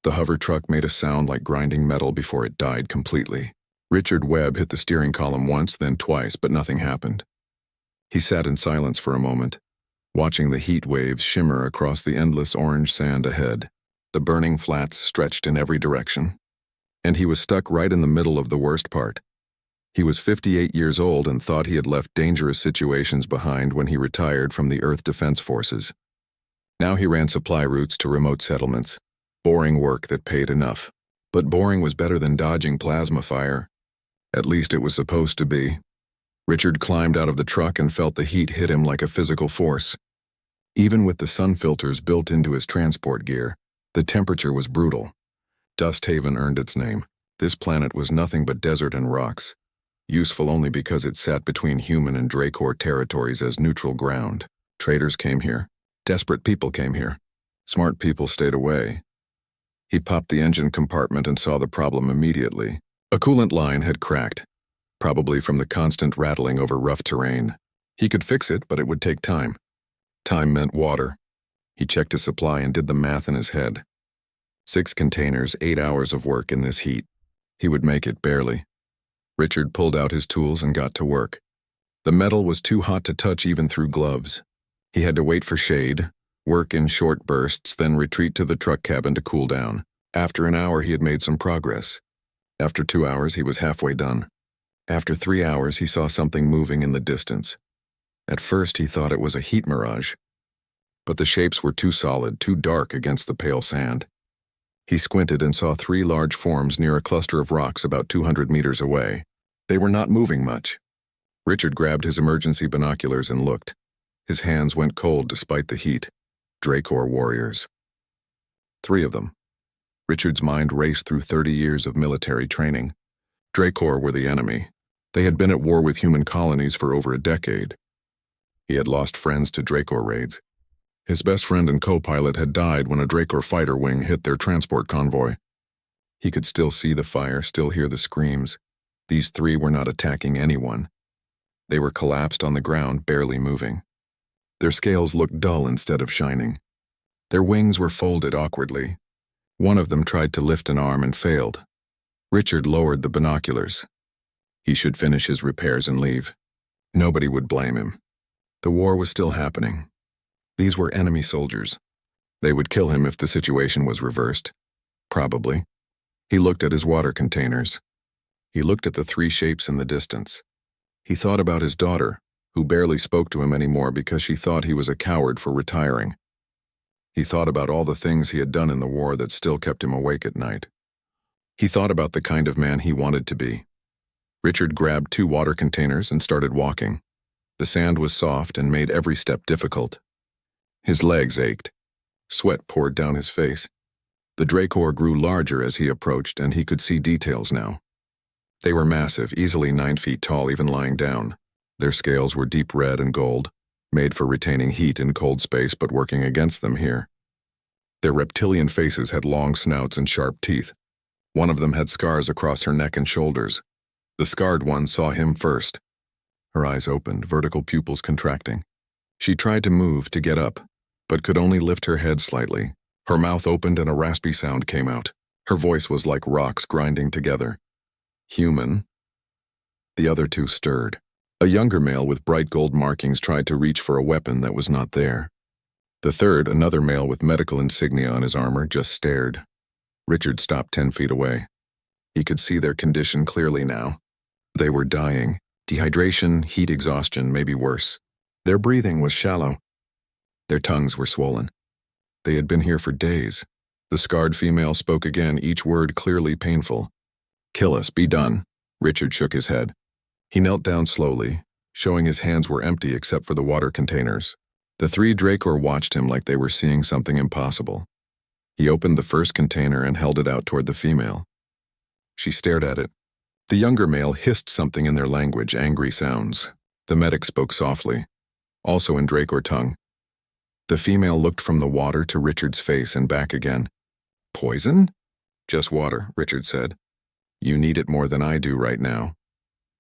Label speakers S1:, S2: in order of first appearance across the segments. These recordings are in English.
S1: The hover truck made a sound like grinding metal before it died completely. Richard Webb hit the steering column once, then twice, but nothing happened. He sat in silence for a moment, watching the heat waves shimmer across the endless orange sand ahead. The burning flats stretched in every direction. And he was stuck right in the middle of the worst part. He was 58 years old and thought he had left dangerous situations behind when he retired from the Earth Defense Forces. Now he ran supply routes to remote settlements. Boring work that paid enough. But boring was better than dodging plasma fire. At least it was supposed to be. Richard climbed out of the truck and felt the heat hit him like a physical force. Even with the sun filters built into his transport gear, the temperature was brutal. Dust Haven earned its name. This planet was nothing but desert and rocks, useful only because it sat between human and Dracor territories as neutral ground. Traders came here. Desperate people came here. Smart people stayed away. He popped the engine compartment and saw the problem immediately. A coolant line had cracked, probably from the constant rattling over rough terrain. He could fix it, but it would take time. Time meant water. He checked his supply and did the math in his head. 6 containers, 8 hours of work in this heat. He would make it barely. Richard pulled out his tools and got to work. The metal was too hot to touch even through gloves. He had to wait for shade, work in short bursts, then retreat to the truck cabin to cool down. After an hour, he had made some progress. After 2 hours, he was halfway done. After 3 hours, he saw something moving in the distance. At first, he thought it was a heat mirage. But the shapes were too solid, too dark against the pale sand. He squinted and saw 3 large forms near a cluster of rocks about 200 meters away. They were not moving much. Richard grabbed his emergency binoculars and looked. His hands went cold despite the heat. Dracor warriors. 3 of them. Richard's mind raced through 30 years of military training. Dracor were the enemy. They had been at war with human colonies for over a decade. He had lost friends to Dracor raids. His best friend and co-pilot had died when a Dracor fighter wing hit their transport convoy. He could still see the fire, still hear the screams. These 3 were not attacking anyone. They were collapsed on the ground, barely moving. Their scales looked dull instead of shining. Their wings were folded awkwardly. One of them tried to lift an arm and failed. Richard lowered the binoculars. He should finish his repairs and leave. Nobody would blame him. The war was still happening. These were enemy soldiers. They would kill him if the situation was reversed. Probably. He looked at his water containers. He looked at the 3 shapes in the distance. He thought about his daughter, who barely spoke to him anymore because she thought he was a coward for retiring. He thought about all the things he had done in the war that still kept him awake at night. He thought about the kind of man he wanted to be. Richard grabbed 2 water containers and started walking. The sand was soft and made every step difficult. His legs ached. Sweat poured down his face. The Dracor grew larger as he approached, and he could see details now. They were massive, easily 9 feet tall, even lying down. Their scales were deep red and gold, made for retaining heat in cold space but working against them here. Their reptilian faces had long snouts and sharp teeth. One of them had scars across her neck and shoulders. The scarred one saw him first. Her eyes opened, vertical pupils contracting. She tried to move, to get up, but could only lift her head slightly. Her mouth opened and a raspy sound came out. Her voice was like rocks grinding together. Human. The other 2 stirred. A younger male with bright gold markings tried to reach for a weapon that was not there. The third, another male with medical insignia on his armor, just stared. Richard stopped 10 feet away. He could see their condition clearly now. They were dying. Dehydration, heat exhaustion, maybe worse. Their breathing was shallow. Their tongues were swollen. They had been here for days. The scarred female spoke again, each word clearly painful. "Kill us, be done." Richard shook his head. He knelt down slowly, showing his hands were empty except for the water containers. The 3 Dracor watched him like they were seeing something impossible. He opened the first container and held it out toward the female. She stared at it. The younger male hissed something in their language, angry sounds. The medic spoke softly, also in Dracor tongue. The female looked from the water to Richard's face and back again. "Poison?" "Just water," Richard said. "You need it more than I do right now."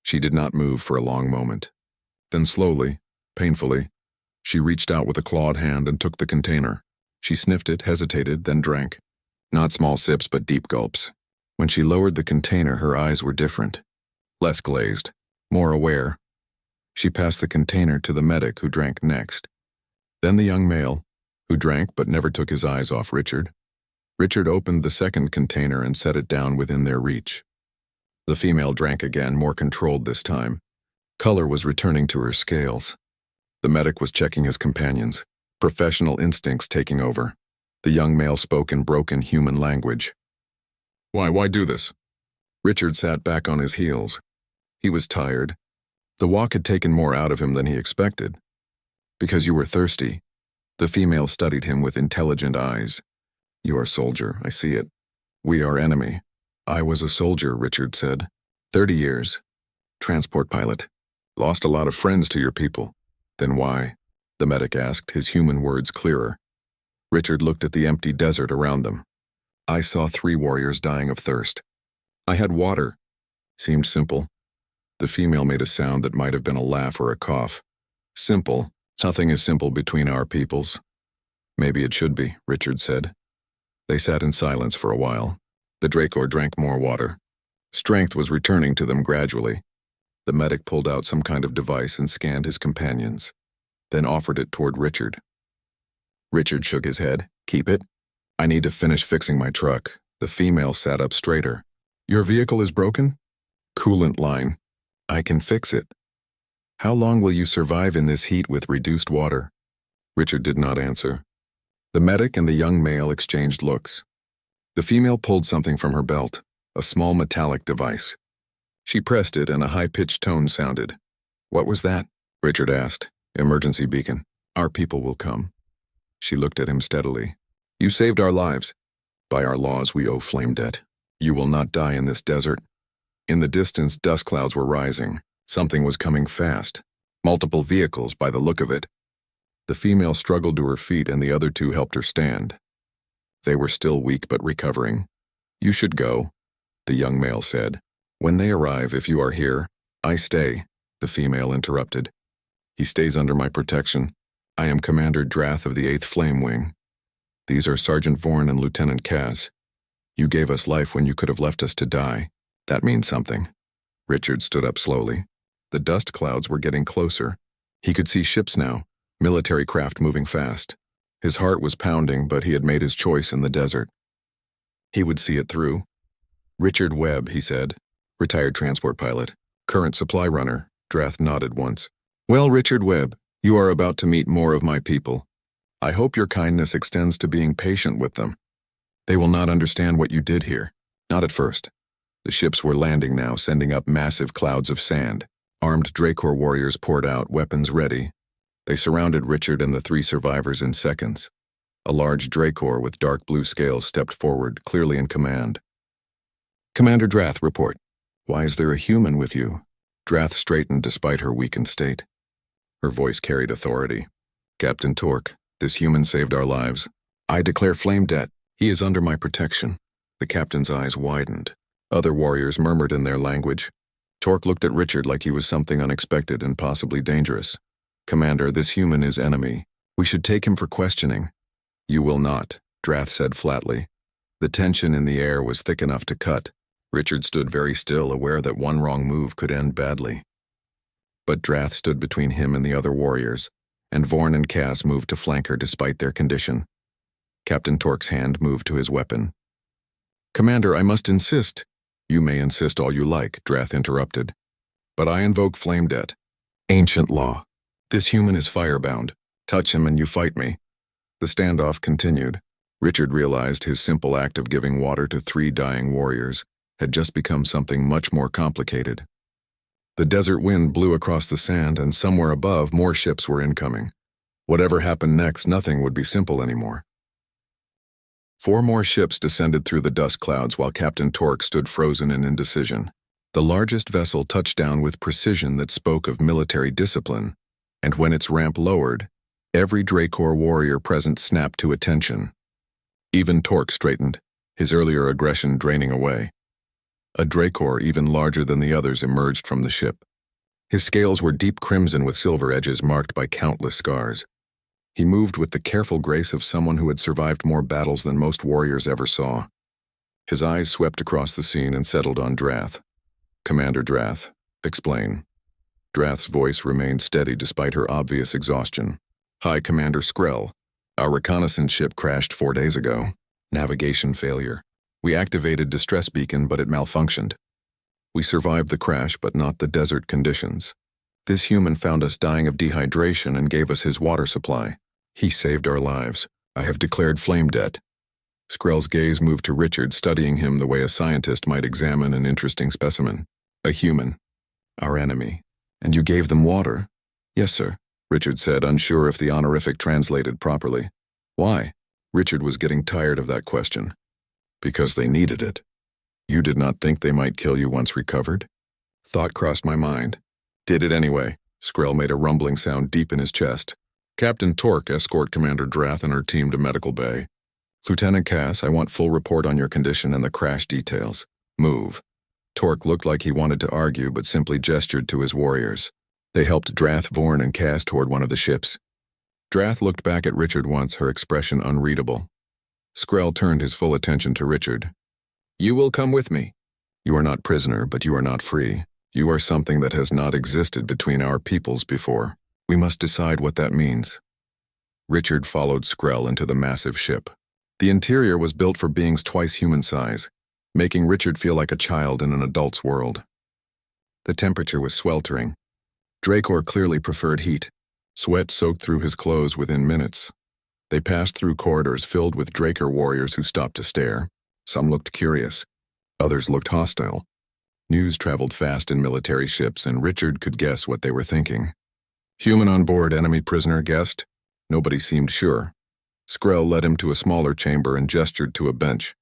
S1: She did not move for a long moment. Then slowly, painfully, she reached out with a clawed hand and took the container. She sniffed it, hesitated, then drank. Not small sips, but deep gulps. When she lowered the container, her eyes were different. Less glazed, more aware. She passed the container to the medic, who drank next. Then the young male, who drank but never took his eyes off Richard. Richard opened the second container and set it down within their reach. The female drank again, more controlled this time. Color was returning to her scales. The medic was checking his companions, professional instincts taking over. The young male spoke in broken human language. Why do this? Richard sat back on his heels. He was tired. The walk had taken more out of him than he expected. Because you were thirsty. The female studied him with intelligent eyes. You are soldier, I see it. We are enemy. I was a soldier, Richard said. 30 years. Transport pilot. Lost a lot of friends to your people. Then why? The medic asked, his human words clearer. Richard looked at the empty desert around them. I saw 3 warriors dying of thirst. I had water. Seemed simple. The female made a sound that might have been a laugh or a cough. Simple. Nothing is simple between our peoples. Maybe it should be, Richard said. They sat in silence for a while. The Dracor drank more water. Strength was returning to them gradually. The medic pulled out some kind of device and scanned his companions, then offered it toward Richard. Richard shook his head. Keep it. I need to finish fixing my truck. The female sat up straighter. Your vehicle is broken? Coolant line. I can fix it. How long will you survive in this heat with reduced water? Richard did not answer. The medic and the young male exchanged looks. The female pulled something from her belt, a small metallic device. She pressed it and a high-pitched tone sounded. What was that? Richard asked. Emergency beacon. Our people will come. She looked at him steadily. You saved our lives. By our laws, we owe flame debt. You will not die in this desert. In the distance, dust clouds were rising. Something was coming fast. Multiple vehicles, by the look of it. The female struggled to her feet and the other 2 helped her stand. They were still weak but recovering. You should go, the young male said. When they arrive, if you are here, I stay, the female interrupted. He stays under my protection. I am Commander Drath of the 8th Flame Wing. These are Sergeant Vorn and Lieutenant Cass. You gave us life when you could have left us to die. That means something. Richard stood up slowly. The dust clouds were getting closer. He could see ships now, military craft moving fast. His heart was pounding, but he had made his choice in the desert. He would see it through. Richard Webb, he said. Retired transport pilot. Current supply runner. Drath nodded once. Well, Richard Webb, you are about to meet more of my people. I hope your kindness extends to being patient with them. They will not understand what you did here. Not at first. The ships were landing now, sending up massive clouds of sand. Armed Dracor warriors poured out, weapons ready. They surrounded Richard and the 3 survivors in seconds. A large Dracor with dark blue scales stepped forward, clearly in command. Commander Drath, report. Why is there a human with you? Drath straightened despite her weakened state. Her voice carried authority. Captain Torque, this human saved our lives. I declare flame debt. He is under my protection. The captain's eyes widened. Other warriors murmured in their language. Torque looked at Richard like he was something unexpected and possibly dangerous. Commander, this human is enemy. We should take him for questioning. You will not, Drath said flatly. The tension in the air was thick enough to cut. Richard stood very still, aware that one wrong move could end badly. But Drath stood between him and the other warriors, and Vorn and Cass moved to flank her despite their condition. Captain Torque's hand moved to his weapon. Commander, I must insist. You may insist all you like, Drath interrupted. But I invoke flame debt. Ancient law. This human is firebound. Touch him and you fight me. The standoff continued. Richard realized his simple act of giving water to 3 dying warriors had just become something much more complicated. The desert wind blew across the sand, and somewhere above, more ships were incoming. Whatever happened next, nothing would be simple anymore. 4 more ships descended through the dust clouds while Captain Torque stood frozen in indecision. The largest vessel touched down with precision that spoke of military discipline, and when its ramp lowered, every Dracor warrior present snapped to attention. Even Torque straightened, his earlier aggression draining away. A Dracor even larger than the others emerged from the ship. His scales were deep crimson with silver edges marked by countless scars. He moved with the careful grace of someone who had survived more battles than most warriors ever saw. His eyes swept across the scene and settled on Drath. "Commander Drath, explain." Drath's voice remained steady despite her obvious exhaustion. "Hi, Commander Skrell. Our reconnaissance ship crashed 4 days ago. Navigation failure. We activated distress beacon, but it malfunctioned. We survived the crash, but not the desert conditions. This human found us dying of dehydration and gave us his water supply. He saved our lives. I have declared flame debt." Skrell's gaze moved to Richard, studying him the way a scientist might examine an interesting specimen. "A human. Our enemy. And you gave them water?" "Yes, sir," Richard said, unsure if the honorific translated properly. "Why?" Richard was getting tired of that question. "Because they needed it. You did not think they might kill you once recovered?" Thought crossed my mind. "Did it anyway." Skrell made a rumbling sound deep in his chest. "Captain Torque, escort Commander Drath and her team to Medical Bay. Lieutenant Cass, I want full report on your condition and the crash details. Move." Torque looked like he wanted to argue, but simply gestured to his warriors. They helped Drath, Vorn, and Cass toward one of the ships. Drath looked back at Richard once, her expression unreadable. Skrell turned his full attention to Richard. "You will come with me. You are not prisoner, but you are not free. You are something that has not existed between our peoples before. We must decide what that means." Richard followed Skrell into the massive ship. The interior was built for beings twice human size, making Richard feel like a child in an adult's world. The temperature was sweltering. Dracor clearly preferred heat. Sweat soaked through his clothes within minutes. They passed through corridors filled with Dracor warriors who stopped to stare. Some looked curious. Others looked hostile. News traveled fast in military ships, and Richard could guess what they were thinking. "Human on board, enemy prisoner, guest?" Nobody seemed sure. Skrell led him to a smaller chamber and gestured to a bench.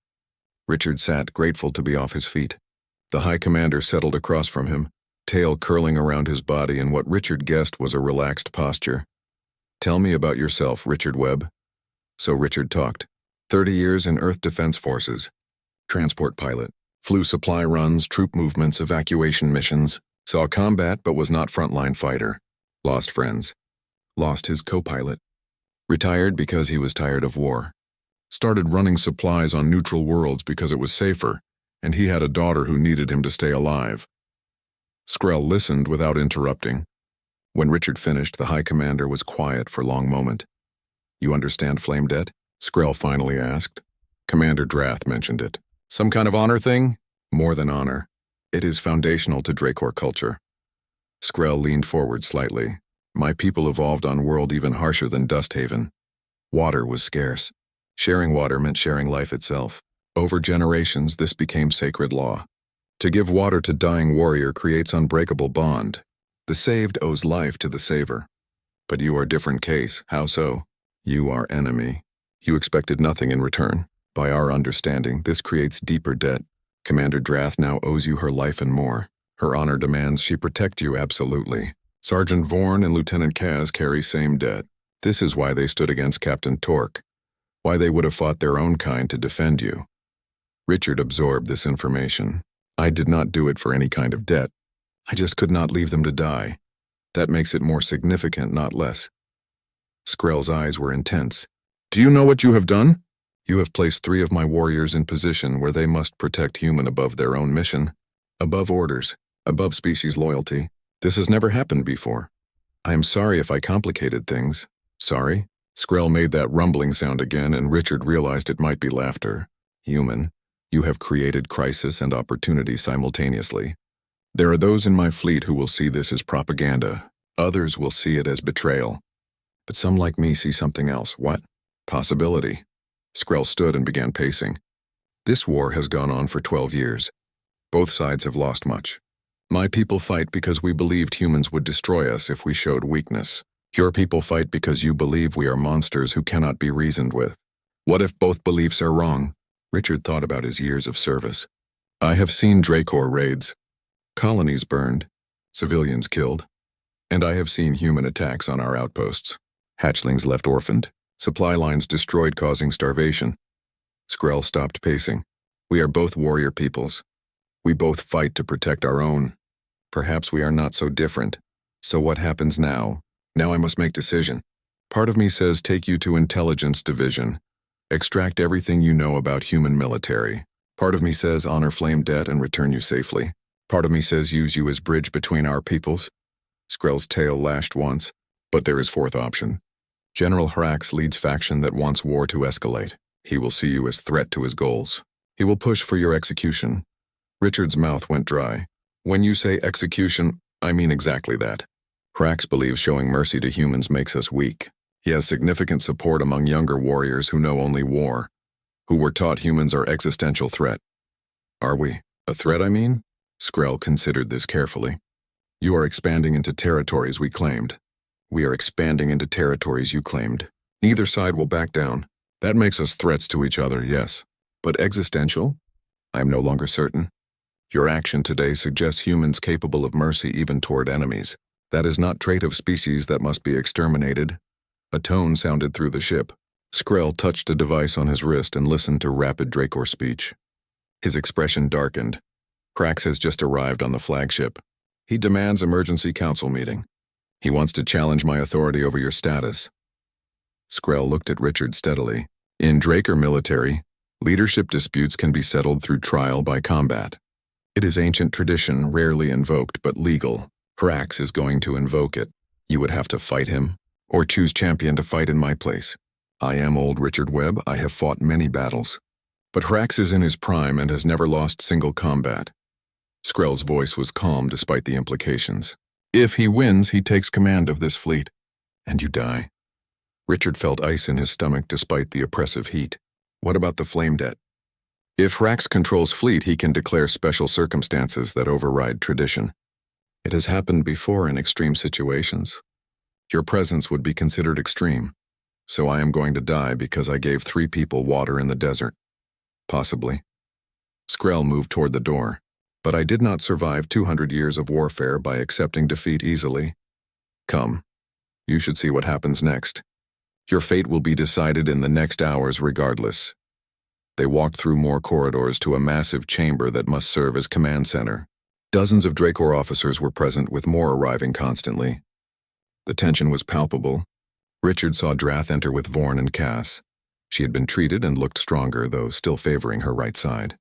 S1: Richard sat, grateful to be off his feet. The High Commander settled across from him, tail curling around his body in what Richard guessed was a relaxed posture. "Tell me about yourself, Richard Webb." So Richard talked. 30 years in Earth Defense Forces. Transport pilot. Flew supply runs, troop movements, evacuation missions. Saw combat but was not frontline fighter. Lost friends. Lost his co-pilot. Retired because he was tired of war. Started running supplies on neutral worlds because it was safer, and he had a daughter who needed him to stay alive. Skrell listened without interrupting. When Richard finished, the High Commander was quiet for a long moment. "You understand flame debt?" Skrell finally asked. Commander Drath mentioned it. "Some kind of honor thing?" "More than honor. It is foundational to Dracor culture." Skrell leaned forward slightly. "My people evolved on world even harsher than Dusthaven. Water was scarce. Sharing water meant sharing life itself. Over generations, this became sacred law. To give water to dying warrior creates unbreakable bond. The saved owes life to the saver. But you are different case. How so? You are enemy. You expected nothing in return. By our understanding, this creates deeper debt. Commander Drath now owes you her life and more. Her honor demands she protect you absolutely. Sergeant Vorn and Lieutenant Kaz carry same debt. This is why they stood against Captain Torque. Why they would have fought their own kind to defend you." Richard absorbed this information. "I did not do it for any kind of debt. I just could not leave them to die. That makes it more significant, not less." Skrell's eyes were intense. "Do you know what you have done? You have placed 3 of my warriors in position where they must protect human above their own mission, above orders, above species loyalty. This has never happened before. I am sorry if I complicated things." "Sorry?" Skrell made that rumbling sound again, and Richard realized it might be laughter. "Human, you have created crisis and opportunity simultaneously. There are those in my fleet who will see this as propaganda. Others will see it as betrayal. But some like me see something else. What? Possibility." Skrell stood and began pacing. "This war has gone on for 12 years. Both sides have lost much. My people fight because we believed humans would destroy us if we showed weakness. Your people fight because you believe we are monsters who cannot be reasoned with. What if both beliefs are wrong?" Richard thought about his years of service. "I have seen Dracor raids. Colonies burned. Civilians killed. And I have seen human attacks on our outposts. Hatchlings left orphaned. Supply lines destroyed, causing starvation." Skrell stopped pacing. "We are both warrior peoples. We both fight to protect our own. Perhaps we are not so different. So what happens now? Now I must make decision. Part of me says take you to Intelligence Division. Extract everything you know about human military. Part of me says honor Flame Debt and return you safely. Part of me says use you as bridge between our peoples. Skrell's tail lashed once, but there is fourth option. General Hrax leads faction that wants war to escalate. He will see you as threat to his goals. He will push for your execution. Richard's mouth went dry. When you say execution, I mean exactly that. Hrax believes showing mercy to humans makes us weak. He has significant support among younger warriors who know only war, who were taught humans are existential threat. Are we? A threat, I mean? Skrell considered this carefully. You are expanding into territories we claimed. We are expanding into territories you claimed. Neither side will back down. That makes us threats to each other, yes. But existential? I am no longer certain. Your action today suggests humans capable of mercy even toward enemies. That is not trait of species that must be exterminated. A tone sounded through the ship. Skrell touched a device on his wrist and listened to rapid Dracor speech. His expression darkened. Hrax has just arrived on the flagship. He demands emergency council meeting. He wants to challenge my authority over your status. Skrell looked at Richard steadily. In Dracor military, leadership disputes can be settled through trial by combat. It is ancient tradition, rarely invoked but legal. Hrax is going to invoke it. You would have to fight him, or choose champion to fight in my place. I am old Richard Webb. I have fought many battles. But Hrax is in his prime and has never lost single combat. Skrell's voice was calm despite the implications. If he wins, he takes command of this fleet. And you die. Richard felt ice in his stomach despite the oppressive heat. What about the Flame Debt? If Hrax controls fleet, he can declare special circumstances that override tradition. It has happened before in extreme situations. Your presence would be considered extreme. So I am going to die because I gave 3 people water in the desert. Possibly. Skrell moved toward the door. But I did not survive 200 years of warfare by accepting defeat easily. Come. You should see what happens next. Your fate will be decided in the next hours regardless. They walked through more corridors to a massive chamber that must serve as command center. Dozens of Dracor officers were present, with more arriving constantly. The tension was palpable. Richard saw Drath enter with Vorn and Cass. She had been treated and looked stronger, though still favoring her right side.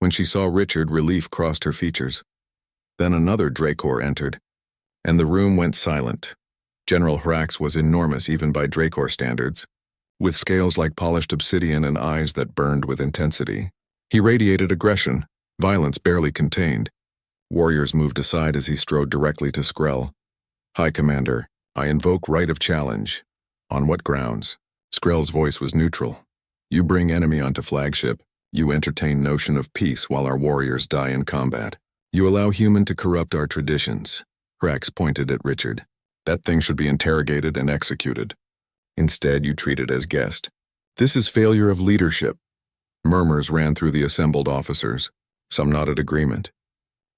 S1: When she saw Richard, relief crossed her features. Then another Dracor entered, and the room went silent. General Hrax was enormous even by Dracor standards, with scales like polished obsidian and eyes that burned with intensity. He radiated aggression, violence barely contained. Warriors moved aside as he strode directly to Skrell. High Commander, I invoke right of challenge. On what grounds? Skrell's voice was neutral. You bring enemy onto flagship. You entertain notion of peace while our warriors die in combat. You allow human to corrupt our traditions. Hrax pointed at Richard. That thing should be interrogated and executed. Instead, you treat it as guest. This is failure of leadership. Murmurs ran through the assembled officers. Some nodded agreement.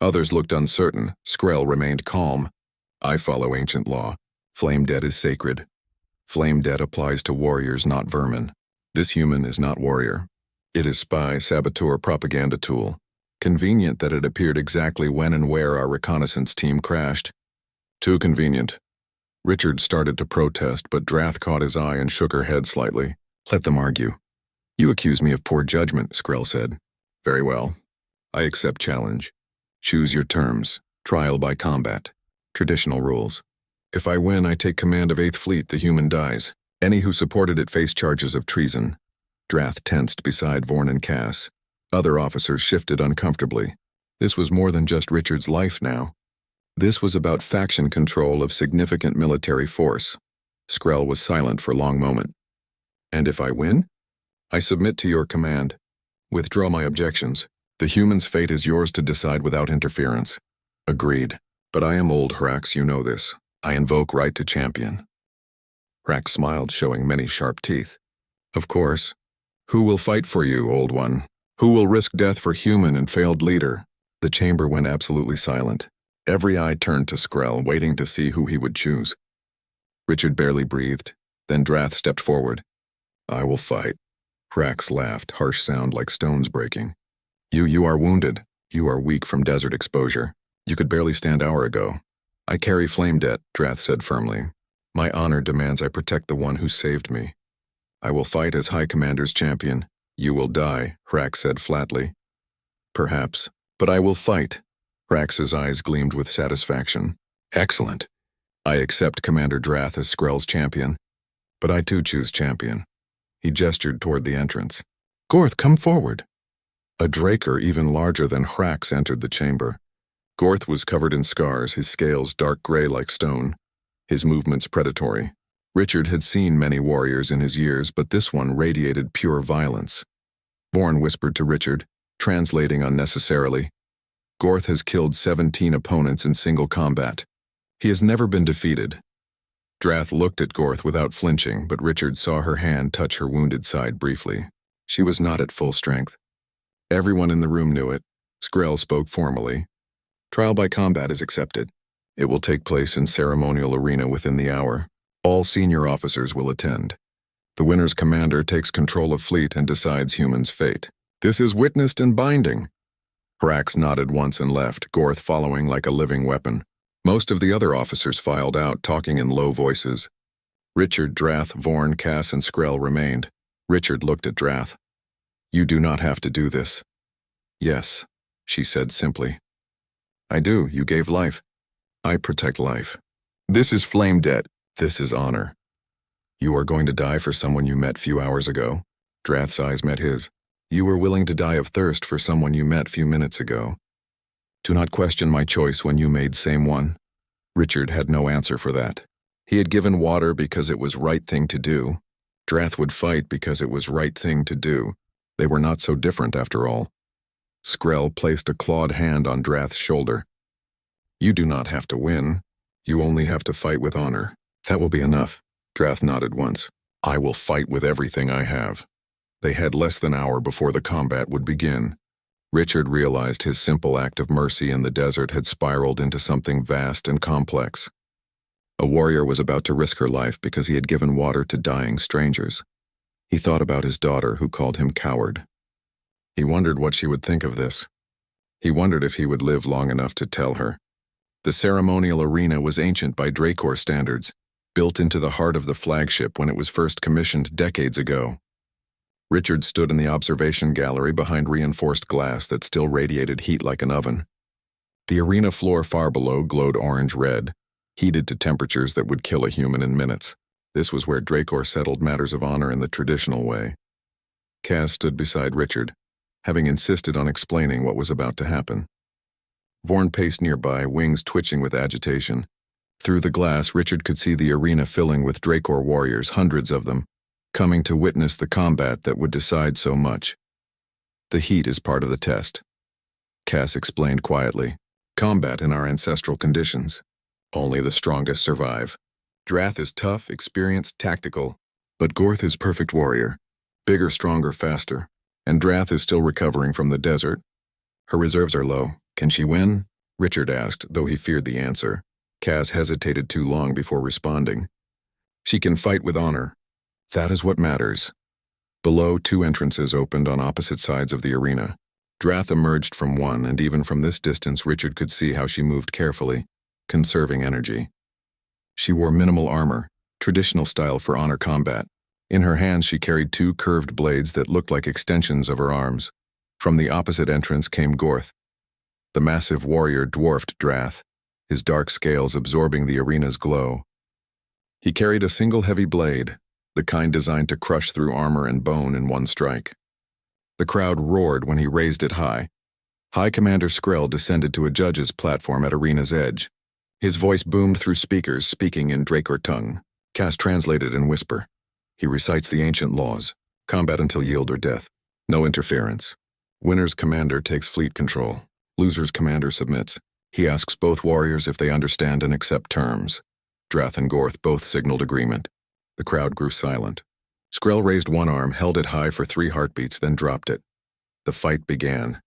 S1: Others looked uncertain. Skrell remained calm. I follow ancient law. Flame Debt is sacred. Flame Debt applies to warriors, not vermin. This human is not warrior. It is spy, saboteur, propaganda tool. Convenient that it appeared exactly when and where our reconnaissance team crashed. Too convenient. Richard started to protest, but Drath caught his eye and shook her head slightly. Let them argue. You accuse me of poor judgment, Skrell said. Very well. I accept challenge. Choose your terms. Trial by combat. Traditional rules. If I win, I take command of 8th Fleet, the human dies. Any who supported it face charges of treason. Drath tensed beside Vorn and Cass. Other officers shifted uncomfortably. This was more than just Richard's life now. This was about faction control of significant military force. Skrell was silent for a long moment. And if I win? I submit to your command. Withdraw my objections. The human's fate is yours to decide without interference. Agreed. But I am old, Hrax, you know this. I invoke right to champion. Hrax smiled, showing many sharp teeth. Of course. Who will fight for you, old one? Who will risk death for human and failed leader? The chamber went absolutely silent. Every eye turned to Skrell, waiting to see who he would choose. Richard barely breathed. Then Drath stepped forward. I will fight. Hrax laughed, harsh sound like stones breaking. You are wounded. You are weak from desert exposure. You could barely stand hour ago. I carry Flame Debt, Drath said firmly. My honor demands I protect the one who saved me. I will fight as High Commander's champion. You will die, Hrax said flatly. Perhaps, but I will fight. Hrax's eyes gleamed with satisfaction. Excellent. I accept Commander Drath as Skrell's champion, but I too choose champion. He gestured toward the entrance. Gorth, come forward. A Draker even larger than Hrax entered the chamber. Gorth was covered in scars, his scales dark gray like stone, his movements predatory. Richard had seen many warriors in his years, but this one radiated pure violence. Vorn whispered to Richard, translating unnecessarily. Gorth has killed 17 opponents in single combat. He has never been defeated. Drath looked at Gorth without flinching, but Richard saw her hand touch her wounded side briefly. She was not at full strength. Everyone in the room knew it. Skrell spoke formally. Trial by combat is accepted. It will take place in ceremonial arena within the hour. All senior officers will attend. The winner's commander takes control of fleet and decides humans' fate. This is witnessed and binding. Hrax nodded once and left, Gorth following like a living weapon. Most of the other officers filed out, talking in low voices. Richard, Drath, Vorn, Cass, and Skrell remained. Richard looked at Drath. You do not have to do this. Yes, she said simply. I do, you gave life. I protect life. This is flame debt. This is honor. You are going to die for someone you met few hours ago. Drath's eyes met his. You were willing to die of thirst for someone you met few minutes ago. Do not question my choice when you made same one. Richard had no answer for that. He had given water because it was right thing to do. Drath would fight because it was right thing to do. They were not so different after all. Skrell placed a clawed hand on Drath's shoulder. You do not have to win. You only have to fight with honor. That will be enough. Drath nodded once. I will fight with everything I have. They had less than an hour before the combat would begin. Richard realized his simple act of mercy in the desert had spiraled into something vast and complex. A warrior was about to risk her life because he had given water to dying strangers. He thought about his daughter, who called him coward. He wondered what she would think of this. He wondered if he would live long enough to tell her. The ceremonial arena was ancient by Dracor standards, built into the heart of the flagship when it was first commissioned decades ago. Richard stood in the observation gallery behind reinforced glass that still radiated heat like an oven. The arena floor far below glowed orange-red, heated to temperatures that would kill a human in minutes. This was where Dracor settled matters of honor in the traditional way. Cass stood beside Richard, having insisted on explaining what was about to happen. Vorn paced nearby, wings twitching with agitation. Through the glass, Richard could see the arena filling with Dracor warriors, hundreds of them, coming to witness the combat that would decide so much. The heat is part of the test. Cass explained quietly. Combat in our ancestral conditions. Only the strongest survive. Drath is tough, experienced, tactical, but Gorth is perfect warrior. Bigger, stronger, faster. And Drath is still recovering from the desert. Her reserves are low. Can she win? Richard asked, though he feared the answer. Cass hesitated too long before responding. She can fight with honor. That is what matters. Below, 2 entrances opened on opposite sides of the arena. Drath emerged from one, and even from this distance Richard could see how she moved carefully, conserving energy. She wore minimal armor, traditional style for honor combat. In her hands she carried 2 curved blades that looked like extensions of her arms. From the opposite entrance came Gorth. The massive warrior dwarfed Drath, his dark scales absorbing the arena's glow. He carried a single heavy blade, the kind designed to crush through armor and bone in one strike. The crowd roared when he raised it high. High Commander Skrell descended to a judge's platform at arena's edge. His voice boomed through speakers, speaking in Dracor tongue. Cass translated in whisper. He recites the ancient laws. Combat until yield or death. No interference. Winner's commander takes fleet control. Loser's commander submits. He asks both warriors if they understand and accept terms. Drath and Gorth both signaled agreement. The crowd grew silent. Skrell raised one arm, held it high for 3 heartbeats, then dropped it. The fight began.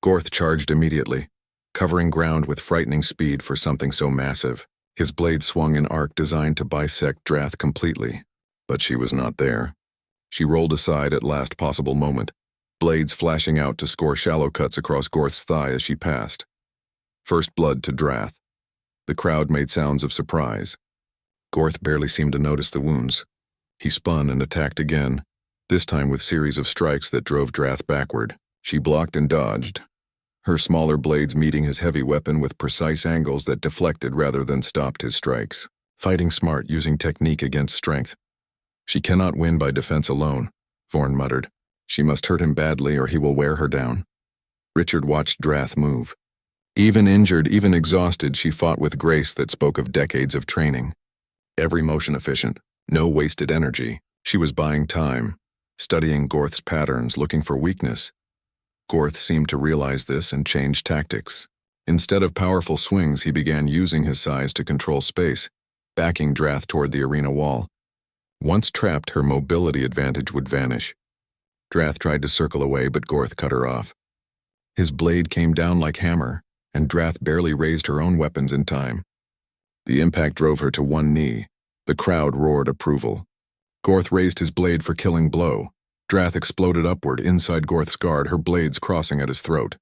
S1: Gorth charged immediately, covering ground with frightening speed for something so massive. His blade swung an arc designed to bisect Drath completely. But she was not there. She rolled aside at last possible moment, blades flashing out to score shallow cuts across Gorth's thigh as she passed. First blood to Drath. The crowd made sounds of surprise. Gorth barely seemed to notice the wounds. He spun and attacked again, this time with series of strikes that drove Drath backward. She blocked and dodged, her smaller blades meeting his heavy weapon with precise angles that deflected rather than stopped his strikes. Fighting smart, using technique against strength. She cannot win by defense alone, Vorn muttered. She must hurt him badly or he will wear her down. Richard watched Drath move. Even injured, even exhausted, she fought with grace that spoke of decades of training. Every motion efficient, no wasted energy. She was buying time, studying Gorth's patterns, looking for weakness. Gorth seemed to realize this and changed tactics. Instead of powerful swings, he began using his size to control space, backing Drath toward the arena wall. Once trapped, her mobility advantage would vanish. Drath tried to circle away, but Gorth cut her off. His blade came down like hammer, and Drath barely raised her own weapons in time. The impact drove her to one knee. The crowd roared approval. Gorth raised his blade for killing blow. Drath exploded upward inside Gorth's guard, her blades crossing at his throat.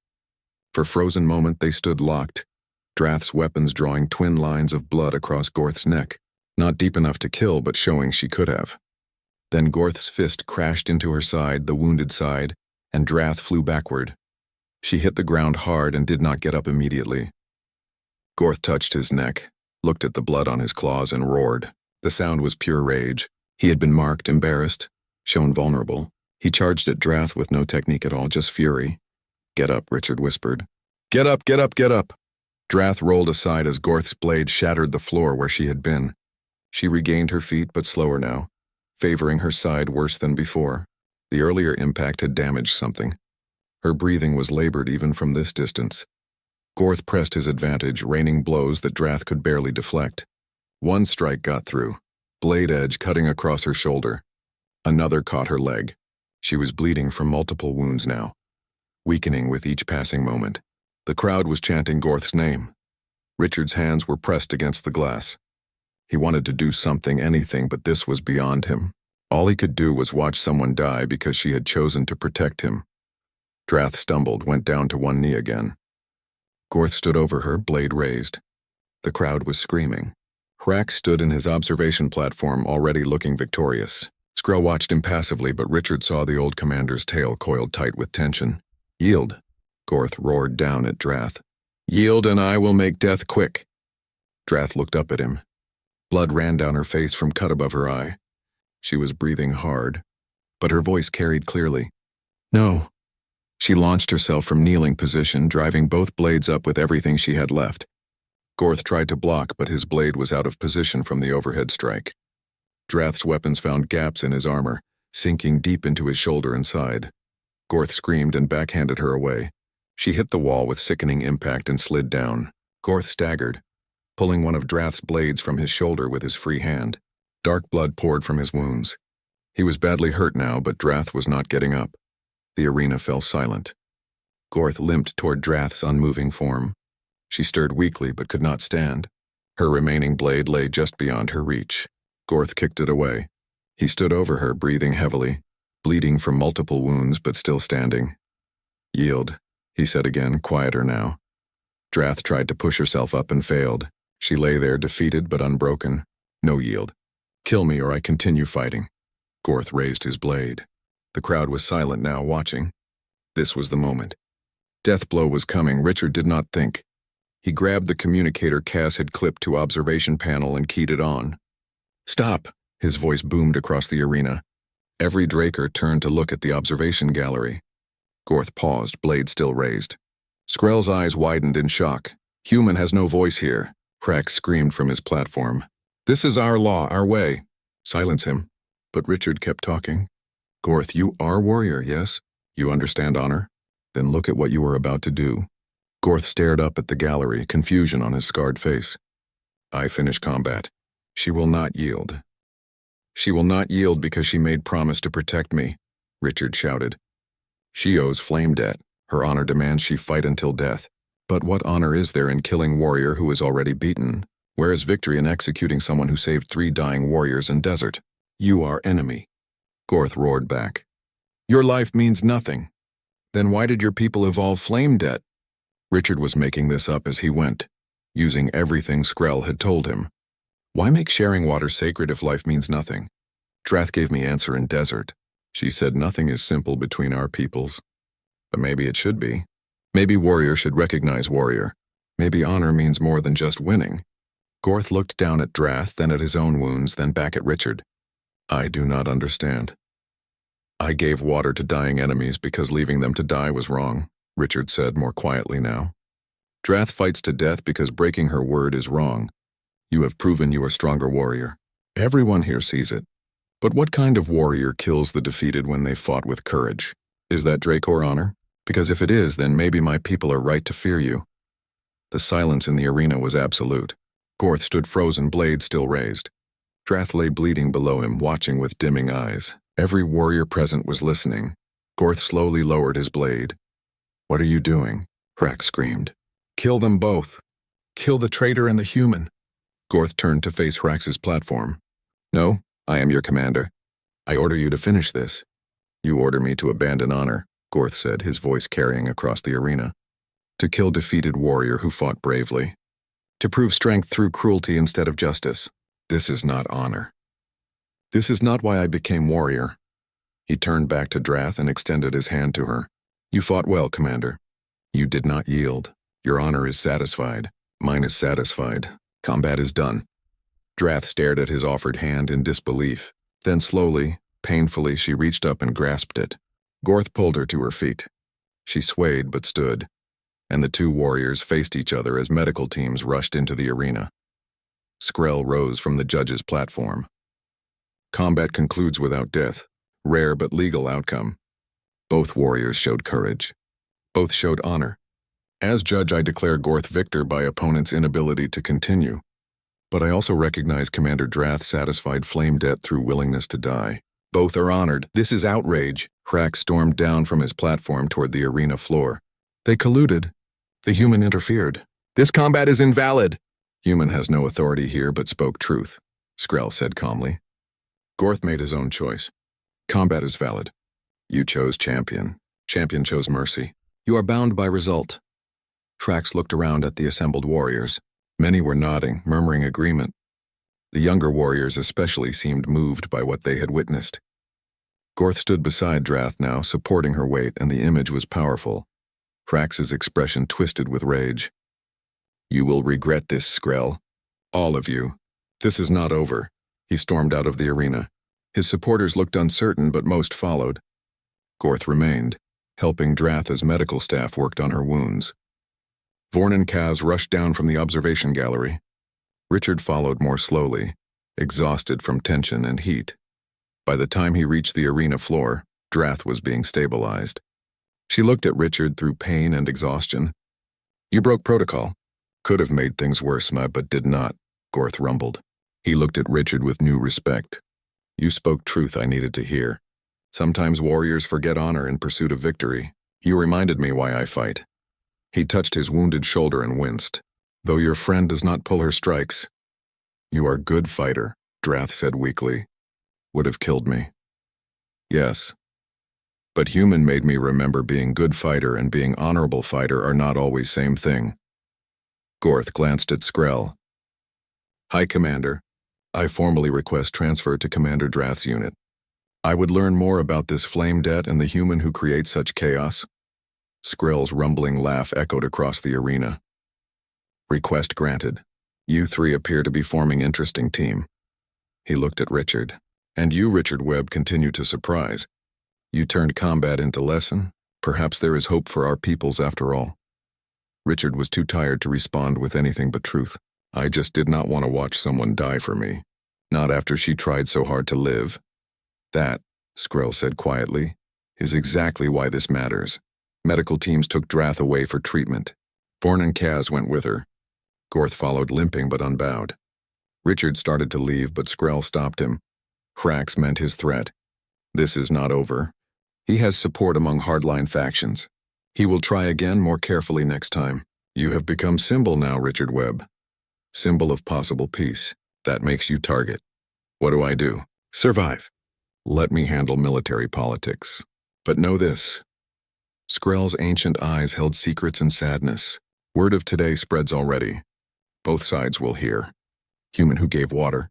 S1: For a frozen moment they stood locked, Drath's weapons drawing twin lines of blood across Gorth's neck, not deep enough to kill but showing she could have. Then Gorth's fist crashed into her side, the wounded side, and Drath flew backward. She hit the ground hard and did not get up immediately. Gorth touched his neck, looked at the blood on his claws and roared. The sound was pure rage. He had been marked, embarrassed, shown vulnerable. He charged at Drath with no technique at all, just fury. "Get up," Richard whispered. "Get up, get up, get up!" Drath rolled aside as Gorth's blade shattered the floor where she had been. She regained her feet, but slower now, favoring her side worse than before. The earlier impact had damaged something. Her breathing was labored even from this distance. Gorth pressed his advantage, raining blows that Drath could barely deflect. One strike got through, blade edge cutting across her shoulder. Another caught her leg. She was bleeding from multiple wounds now, weakening with each passing moment. The crowd was chanting Gorth's name. Richard's hands were pressed against the glass. He wanted to do something, anything, but this was beyond him. All he could do was watch someone die because she had chosen to protect him. Drath stumbled, went down to one knee again. Gorth stood over her, blade raised. The crowd was screaming. Hrack stood in his observation platform, already looking victorious. Skrell watched impassively, but Richard saw the old commander's tail coiled tight with tension. "Yield," Gorth roared down at Drath. "Yield and I will make death quick." Drath looked up at him. Blood ran down her face from cut above her eye. She was breathing hard, but her voice carried clearly. "No." She launched herself from kneeling position, driving both blades up with everything she had left. Gorth tried to block, but his blade was out of position from the overhead strike. Drath's weapons found gaps in his armor, sinking deep into his shoulder and side. Gorth screamed and backhanded her away. She hit the wall with sickening impact and slid down. Gorth staggered, pulling one of Drath's blades from his shoulder with his free hand. Dark blood poured from his wounds. He was badly hurt now, but Drath was not getting up. The arena fell silent. Gorth limped toward Drath's unmoving form. She stirred weakly but could not stand. Her remaining blade lay just beyond her reach. Gorth kicked it away. He stood over her, breathing heavily, bleeding from multiple wounds but still standing. "Yield," he said again, quieter now. Drath tried to push herself up and failed. She lay there, defeated but unbroken. "No yield. Kill me or I continue fighting." Gorth raised his blade. The crowd was silent now, watching. This was the moment. Death blow was coming. Richard did not think. He grabbed the communicator Cass had clipped to observation panel and keyed it on. "Stop!" His voice boomed across the arena. Every Draker turned to look at the observation gallery. Gorth paused, blade still raised. Skrell's eyes widened in shock. "Human has no voice here," Hrack screamed from his platform. "This is our law, our way. Silence him." But Richard kept talking. "Gorth, you are warrior, yes? You understand honor? Then look at what you are about to do." Gorth stared up at the gallery, confusion on his scarred face. "I finish combat. She will not yield." "She will not yield because she made promise to protect me," Richard shouted. "She owes flame debt. Her honor demands she fight until death. But what honor is there in killing warrior who is already beaten? Where is victory in executing someone who saved 3 dying warriors in desert? You are enemy." Gorth roared back. "Your life means nothing. Then why did your people evolve flame debt?" Richard was making this up as he went, using everything Skrell had told him. Why make sharing water sacred if life means nothing? Drath gave me answer in desert. She said nothing is simple between our peoples. But maybe it should be. Maybe warrior should recognize warrior. Maybe honor means more than just winning. Gorth looked down at Drath, then at his own wounds, then back at Richard. I do not understand. I gave water to dying enemies because leaving them to die was wrong, Richard said more quietly now. Drath fights to death because breaking her word is wrong. You have proven you are stronger warrior. Everyone here sees it. But what kind of warrior kills the defeated when they fought with courage? Is that Dracor honor? Because if it is, then maybe my people are right to fear you. The silence in the arena was absolute. Gorth stood frozen, blade still raised. Drath lay bleeding below him, watching with dimming eyes. Every warrior present was listening. Gorth slowly lowered his blade. What are you doing? Hrax screamed. Kill them both. Kill the traitor and the human. Gorth turned to face Hrax's platform. No, I am your commander. I order you to finish this. You order me to abandon honor, Gorth said, his voice carrying across the arena. To kill defeated warrior who fought bravely. To prove strength through cruelty instead of justice. This is not honor. This is not why I became warrior. He turned back to Drath and extended his hand to her. You fought well, Commander. You did not yield. Your honor is satisfied. Mine is satisfied. Combat is done. Drath stared at his offered hand in disbelief. Then slowly, painfully, she reached up and grasped it. Gorth pulled her to her feet. She swayed but stood, and the two warriors faced each other as medical teams rushed into the arena. Skrell rose from the judge's platform. Combat concludes without death. Rare but legal outcome. Both warriors showed courage. Both showed honor. As judge, I declare Gorth victor by opponent's inability to continue. But I also recognize Commander Drath satisfied flame debt through willingness to die. Both are honored. This is outrage. Hrax stormed down from his platform toward the arena floor. They colluded. The human interfered. This combat is invalid. Human has no authority here but spoke truth, Skrell said calmly. Gorth made his own choice. Combat is valid. You chose champion. Champion chose mercy. You are bound by result. Hrax looked around at the assembled warriors. Many were nodding, murmuring agreement. The younger warriors especially seemed moved by what they had witnessed. Gorth stood beside Drath now, supporting her weight, and the image was powerful. Hrax's expression twisted with rage. You will regret this, Skrell. All of you. This is not over. He stormed out of the arena. His supporters looked uncertain, but most followed. Gorth remained, helping Drath as medical staff worked on her wounds. Vorn and Kaz rushed down from the observation gallery. Richard followed more slowly, exhausted from tension and heat. By the time he reached the arena floor, Drath was being stabilized. She looked at Richard through pain and exhaustion. You broke protocol. Could have made things worse, but did not, Gorth rumbled. He looked at Richard with new respect. You spoke truth I needed to hear. Sometimes warriors forget honor in pursuit of victory. You reminded me why I fight. He touched his wounded shoulder and winced. Though your friend does not pull her strikes. You are a good fighter, Drath said weakly. Would have killed me. Yes. But human made me remember being good fighter and being honorable fighter are not always same thing. Gorth glanced at Skrell. Hi, Commander. I formally request transfer to Commander Drath's unit. I would learn more about this flame debt and the human who creates such chaos. Skrell's rumbling laugh echoed across the arena. Request granted. You three appear to be forming interesting team. He looked at Richard. And you, Richard Webb, continue to surprise. You turned combat into lesson. Perhaps there is hope for our peoples after all. Richard was too tired to respond with anything but truth. I just did not want to watch someone die for me. Not after she tried so hard to live. That, Skrell said quietly, is exactly why this matters. Medical teams took Drath away for treatment. Vorn and Kaz went with her. Gorth followed, limping but unbowed. Richard started to leave, but Skrell stopped him. Hrax meant his threat. This is not over. He has support among hardline factions. He will try again more carefully next time. You have become symbol now, Richard Webb. Symbol of possible peace. That makes you target. What do I do? Survive. Let me handle military politics. But know this. Skrell's ancient eyes held secrets and sadness. Word of today spreads already. Both sides will hear. Human who gave water.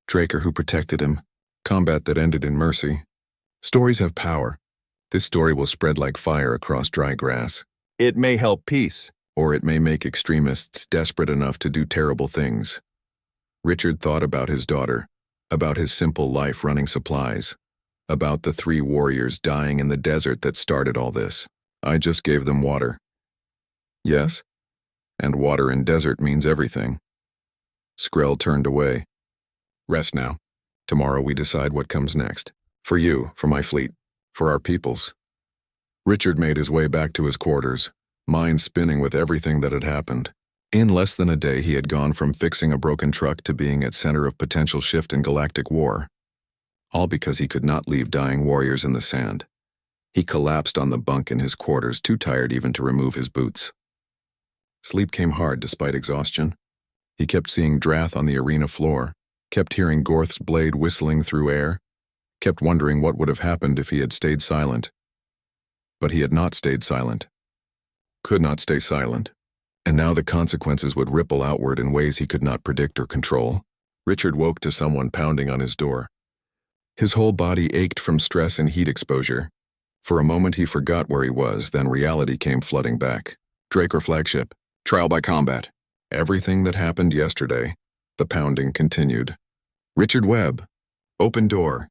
S1: Draker who protected him. Combat that ended in mercy. Stories have power. This story will spread like fire across dry grass. It may help peace, or it may make extremists desperate enough to do terrible things. Richard thought about his daughter, about his simple life running supplies, about the 3 warriors dying in the desert that started all this. I just gave them water. Yes? And water in desert means everything. Skrell turned away. Rest now. Tomorrow we decide what comes next. For you, for my fleet, for our peoples. Richard made his way back to his quarters, mind spinning with everything that had happened. In less than a day he had gone from fixing a broken truck to being at center of potential shift in Galactic War. All because he could not leave dying warriors in the sand. He collapsed on the bunk in his quarters, too tired even to remove his boots. Sleep came hard despite exhaustion. He kept seeing Drath on the arena floor, kept hearing Gorth's blade whistling through air, kept wondering what would have happened if he had stayed silent. But he had not stayed silent. Could not stay silent. And now the consequences would ripple outward in ways he could not predict or control. Richard woke to someone pounding on his door. His whole body ached from stress and heat exposure. For a moment he forgot where he was, then reality came flooding back. Draker flagship. Trial by combat. Everything that happened yesterday. The pounding continued. Richard Webb. Open door.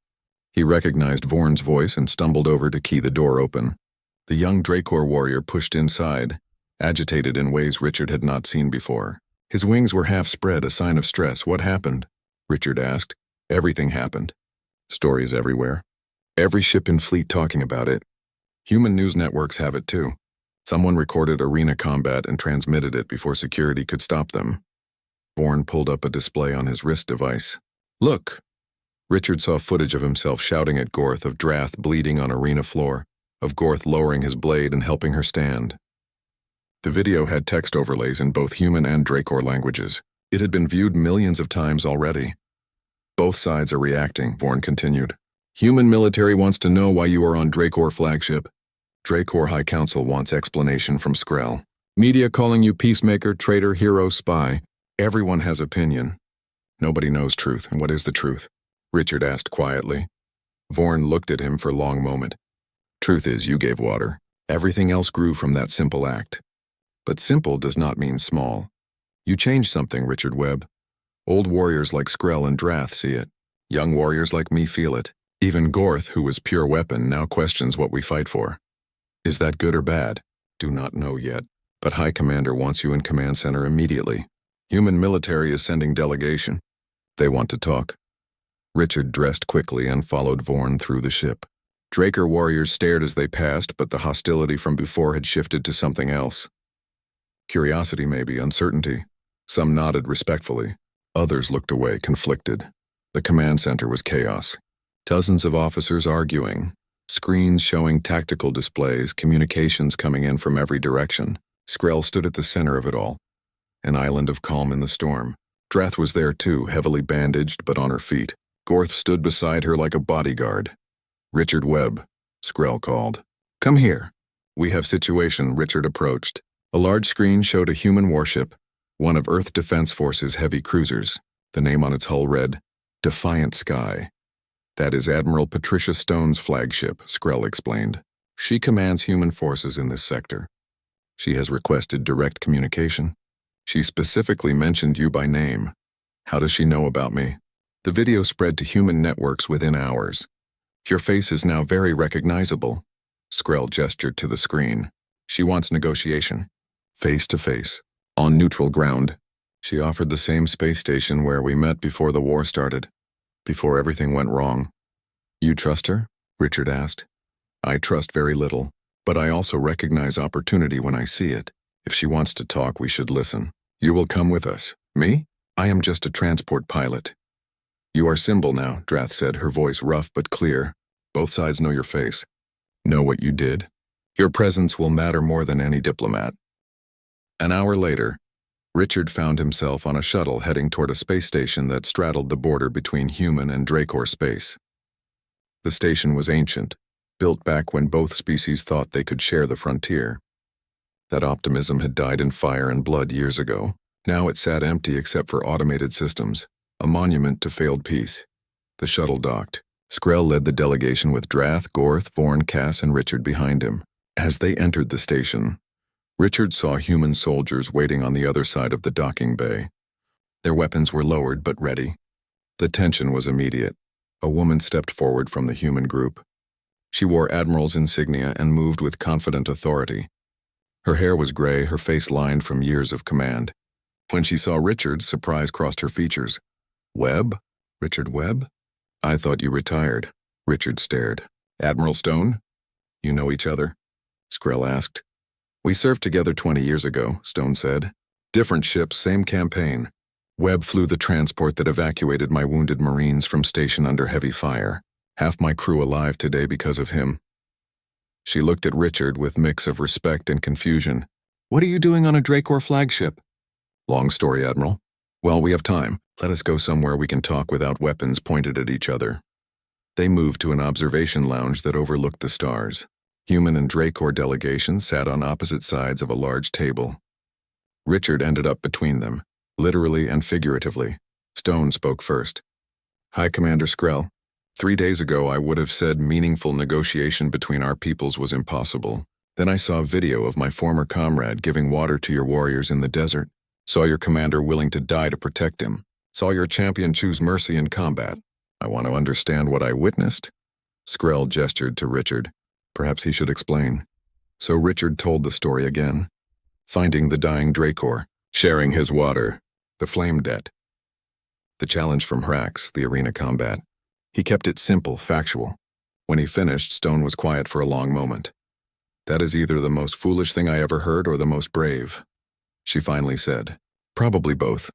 S1: He recognized Vorn's voice and stumbled over to key the door open. The young Dracor warrior pushed inside, agitated in ways Richard had not seen before. His wings were half spread, a sign of stress. What happened? Richard asked. Everything happened. Stories everywhere. Every ship and fleet talking about it. Human news networks have it too. Someone recorded arena combat and transmitted it before security could stop them. Vorn pulled up a display on his wrist device. Look! Richard saw footage of himself shouting at Gorth, of Drath bleeding on arena floor, of Gorth lowering his blade and helping her stand. The video had text overlays in both human and Dracor languages. It had been viewed millions of times already. Both sides are reacting, Vorn continued. Human military wants to know why you are on Dracor flagship. Dracor High Council wants explanation from Skrell. Media calling you peacemaker, traitor, hero, spy. Everyone has opinion. Nobody knows truth, and what is the truth? Richard asked quietly. Vorn looked at him for a long moment. Truth is, you gave water. Everything else grew from that simple act. But simple does not mean small. You changed something, Richard Webb. Old warriors like Skrell and Drath see it. Young warriors like me feel it. Even Gorth, who was pure weapon, now questions what we fight for. Is that good or bad? Do not know yet. But High Commander wants you in Command Center immediately. Human military is sending delegation. They want to talk. Richard dressed quickly and followed Vorn through the ship. Draker warriors stared as they passed, but the hostility from before had shifted to something else. Curiosity, maybe, uncertainty. Some nodded respectfully. Others looked away, conflicted. The command center was chaos. Dozens of officers arguing. Screens showing tactical displays, communications coming in from every direction. Skrell stood at the center of it all. An island of calm in the storm. Drath was there too, heavily bandaged but on her feet. Gorth stood beside her like a bodyguard. Richard Webb, Skrell called. Come here. We have situation, Richard approached. A large screen showed a human warship, one of Earth Defense Force's heavy cruisers. The name on its hull read, Defiant Sky. That is Admiral Patricia Stone's flagship, Skrell explained. She commands human forces in this sector. She has requested direct communication. She specifically mentioned you by name. How does she know about me? The video spread to human networks within hours. Your face is now very recognizable. Skrell gestured to the screen. She wants negotiation. Face to face. On neutral ground. She offered the same space station where we met before the war started. Before everything went wrong. You trust her? Richard asked. I trust very little, but I also recognize opportunity when I see it. If she wants to talk, we should listen. You will come with us. Me? I am just a transport pilot. You are Symbol now, Drath said, her voice rough but clear. Both sides know your face. Know what you did? Your presence will matter more than any diplomat. An hour later, Richard found himself on a shuttle heading toward a space station that straddled the border between human and Dracor space. The station was ancient, built back when both species thought they could share the frontier. That optimism had died in fire and blood years ago. Now it sat empty except for automated systems. a monument to failed peace. The shuttle docked. Skrell led the delegation with Drath, Gorth, Vorn, Cass, and Richard behind him. As they entered the station, Richard saw human soldiers waiting on the other side of the docking bay. Their weapons were lowered but ready. The tension was immediate. A woman stepped forward from the human group. She wore Admiral's insignia and moved with confident authority. Her hair was gray, her face lined from years of command. When she saw Richard, surprise crossed her features. "Webb? Richard Webb? I thought you retired." Richard stared. "Admiral Stone? You know each other?" Skrell asked. "We served together 20 years ago," Stone said. "Different ships, same campaign. Webb flew the transport that evacuated my wounded Marines from station under heavy fire. Half my crew alive today because of him." She looked at Richard with mix of respect and confusion. "What are you doing on a Dracor flagship?" "Long story, Admiral. Well, we have time. Let us go somewhere we can talk without weapons pointed at each other." They moved to an observation lounge that overlooked the stars. Human and Dracor delegations sat on opposite sides of a large table. Richard ended up between them, literally and figuratively. Stone spoke first. "Hi, Commander Skrell. 3 days ago I would have said meaningful negotiation between our peoples was impossible. Then I saw a video of my former comrade giving water to your warriors in the desert. Saw your commander willing to die to protect him. Saw your champion choose mercy in combat. I want to understand what I witnessed." Skrell gestured to Richard. Perhaps he should explain. So Richard told the story again. Finding the dying Dracor, sharing his water, the flame debt. The challenge from Hrax, the arena combat. He kept it simple, factual. When he finished, Stone was quiet for a long moment. "That is either the most foolish thing I ever heard or the most brave." She finally said, "Probably both."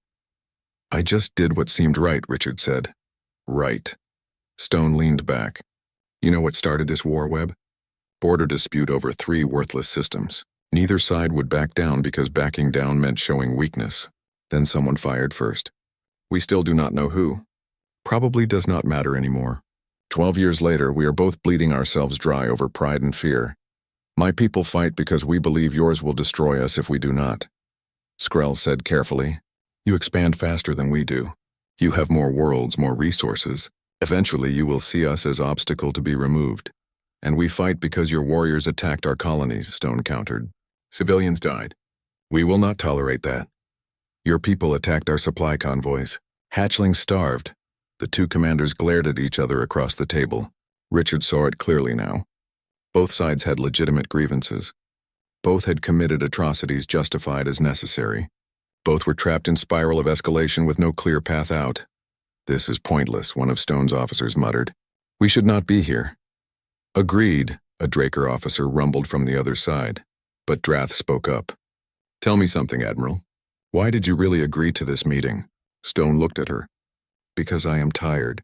S1: "I just did what seemed right," Richard said. "Right." Stone leaned back. "You know what started this war, Webb? Border dispute over 3 worthless systems. Neither side would back down because backing down meant showing weakness. Then someone fired first. We still do not know who. Probably does not matter anymore. 12 years later, we are both bleeding ourselves dry over pride and fear. My people fight because we believe yours will destroy us if we do not." Skrell said carefully, "You expand faster than we do. You have more worlds, more resources. Eventually you will see us as obstacle to be removed. And we fight because your warriors attacked our colonies," Stone countered. "Civilians died. We will not tolerate that. Your people attacked our supply convoys. Hatchlings starved." The 2 commanders glared at each other across the table. Richard saw it clearly now. Both sides had legitimate grievances. Both had committed atrocities justified as necessary. Both were trapped in spiral of escalation with no clear path out. "This is pointless," one of Stone's officers muttered. "We should not be here." "Agreed," a Dracor officer rumbled from the other side. But Drath spoke up. "Tell me something, Admiral. Why did you really agree to this meeting?" Stone looked at her. "Because I am tired.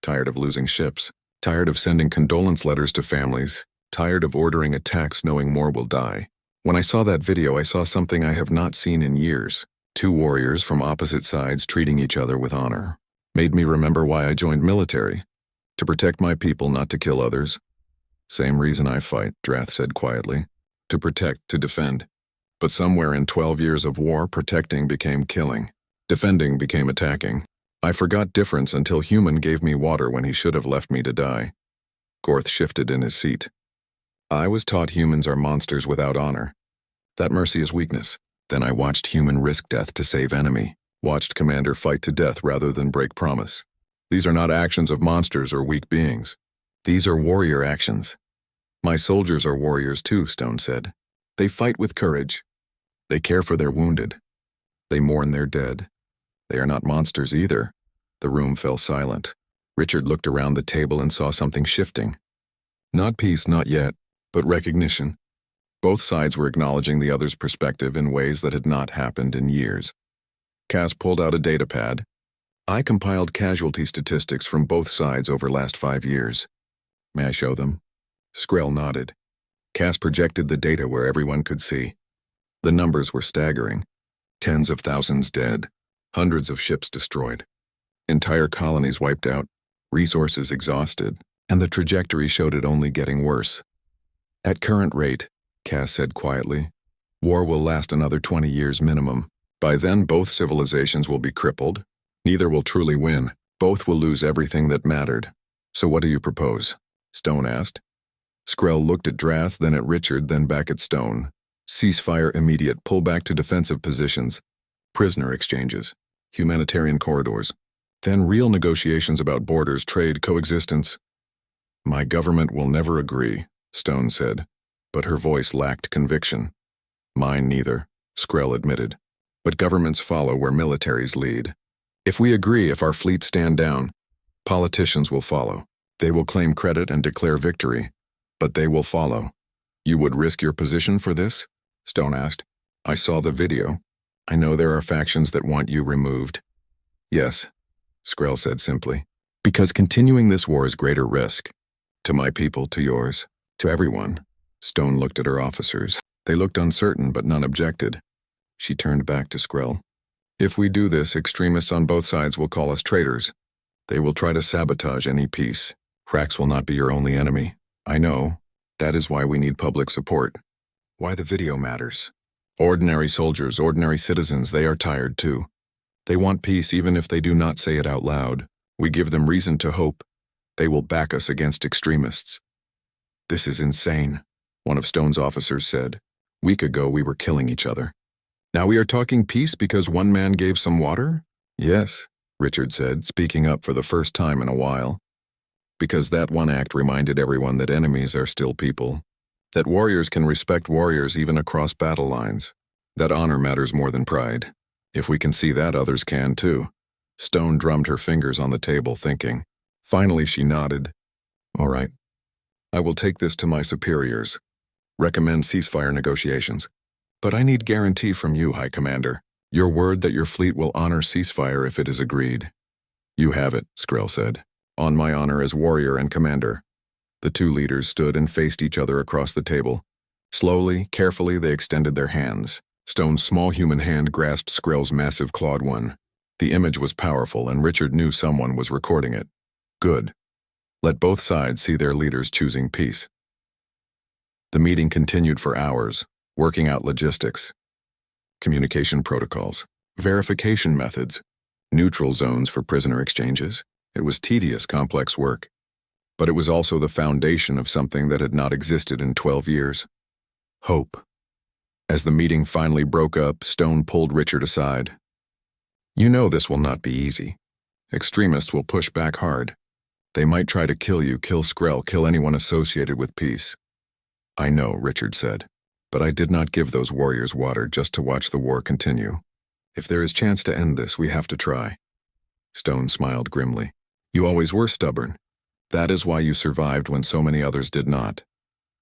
S1: Tired of losing ships. Tired of sending condolence letters to families. Tired of ordering attacks knowing more will die. When I saw that video, I saw something I have not seen in years. 2 warriors from opposite sides treating each other with honor. Made me remember why I joined military. To protect my people, not to kill others." "Same reason I fight," Drath said quietly. "To protect, to defend. But somewhere in 12 years of war, protecting became killing. Defending became attacking. I forgot difference until Human gave me water when he should have left me to die." Gorth shifted in his seat. "I was taught humans are monsters without honor. That mercy is weakness. Then I watched Human risk death to save enemy. Watched Commander fight to death rather than break promise. These are not actions of monsters or weak beings. These are warrior actions. My soldiers are warriors too," Stone said. "They fight with courage. They care for their wounded. They mourn their dead. They are not monsters either." The room fell silent. Richard looked around the table and saw something shifting. Not peace, not yet, but recognition. Both sides were acknowledging the other's perspective in ways that had not happened in years. Cass pulled out a data pad. "I compiled casualty statistics from both sides over last 5 years. May I show them?" Skrell nodded. Cass projected the data where everyone could see. The numbers were staggering. Tens of thousands dead. Hundreds of ships destroyed. Entire colonies wiped out. Resources exhausted. And the trajectory showed it only getting worse. "At current rate," Cass said quietly, "war will last another 20 years minimum. By then, both civilizations will be crippled. Neither will truly win. Both will lose everything that mattered. So what do you propose? Stone asked. Skrell looked at Drath, then at Richard, then back at Stone. Ceasefire immediate, pull back to defensive positions, prisoner exchanges, humanitarian corridors, then real negotiations about borders, trade, coexistence. My government will never agree, Stone said, but her voice lacked conviction. Mine neither, Skrell admitted. But governments follow where militaries lead. If we agree, if our fleets stand down, politicians will follow. They will claim credit and declare victory, but they will follow. You would risk your position for this? Stone asked. I saw the video. I know there are factions that want you removed. Yes, Skrell said simply, because continuing this war is greater risk. To my people, to yours, to everyone. Stone looked at her officers. They looked uncertain, but none objected. She turned back to Skrell. If we do this, extremists on both sides will call us traitors. They will try to sabotage any peace. Hrax will not be your only enemy. I know. That is why we need public support. Why the video matters. Ordinary soldiers, ordinary citizens, they are tired too. They want peace even if they do not say it out loud. We give them reason to hope. They will back us against extremists. This is insane, one of Stone's officers said. A week ago we were killing each other. Now we are talking peace because one man gave some water? Yes, Richard said, speaking up for the first time in a while. Because that one act reminded everyone that enemies are still people. That warriors can respect warriors even across battle lines. That honor matters more than pride. If we can see that, others can too. Stone drummed her fingers on the table, thinking. Finally she nodded. All right. I will take this to my superiors. Recommend ceasefire negotiations. But I need guarantee from you, High Commander. Your word that your fleet will honor ceasefire if it is agreed. You have it, Skrell said. On my honor as warrior and commander. The two leaders stood and faced each other across the table. Slowly, carefully, they extended their hands. Stone's small human hand grasped Skrell's massive clawed one. The image was powerful, and Richard knew someone was recording it. Good. Let both sides see their leaders choosing peace. The meeting continued for hours, working out logistics, communication protocols, verification methods, neutral zones for prisoner exchanges. It was tedious, complex work. But it was also the foundation of something that had not existed in 12 years. Hope. As the meeting finally broke up, Stone pulled Richard aside. You know this will not be easy. Extremists will push back hard. They might try to kill you, kill Skrell, kill anyone associated with peace. I know, Richard said, but I did not give those warriors water just to watch the war continue. If there is chance to end this, we have to try. Stone smiled grimly. You always were stubborn. That is why you survived when so many others did not.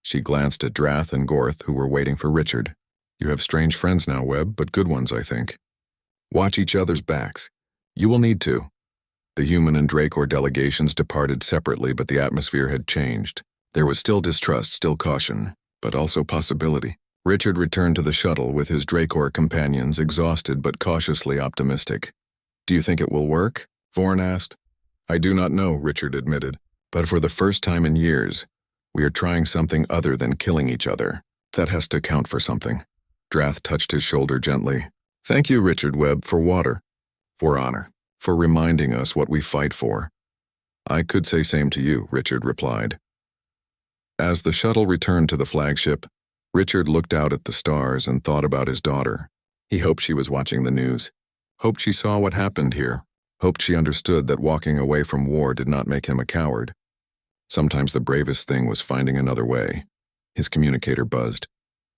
S1: She glanced at Drath and Gorth, who were waiting for Richard. You have strange friends now, Webb, but good ones, I think. Watch each other's backs. You will need to. The human and Dracor delegations departed separately, but the atmosphere had changed. There was still distrust, still caution, but also possibility. Richard returned to the shuttle with his Dracor companions, exhausted but cautiously optimistic. Do you think it will work? Vorn asked. I do not know, Richard admitted, but for the first time in years, we are trying something other than killing each other. That has to count for something. Drath touched his shoulder gently. Thank you, Richard Webb, for water, for honor, for reminding us what we fight for. I could say same to you, Richard replied. As the shuttle returned to the flagship, Richard looked out at the stars and thought about his daughter. He hoped she was watching the news, hoped she saw what happened here, hoped she understood that walking away from war did not make him a coward. Sometimes the bravest thing was finding another way. His communicator buzzed.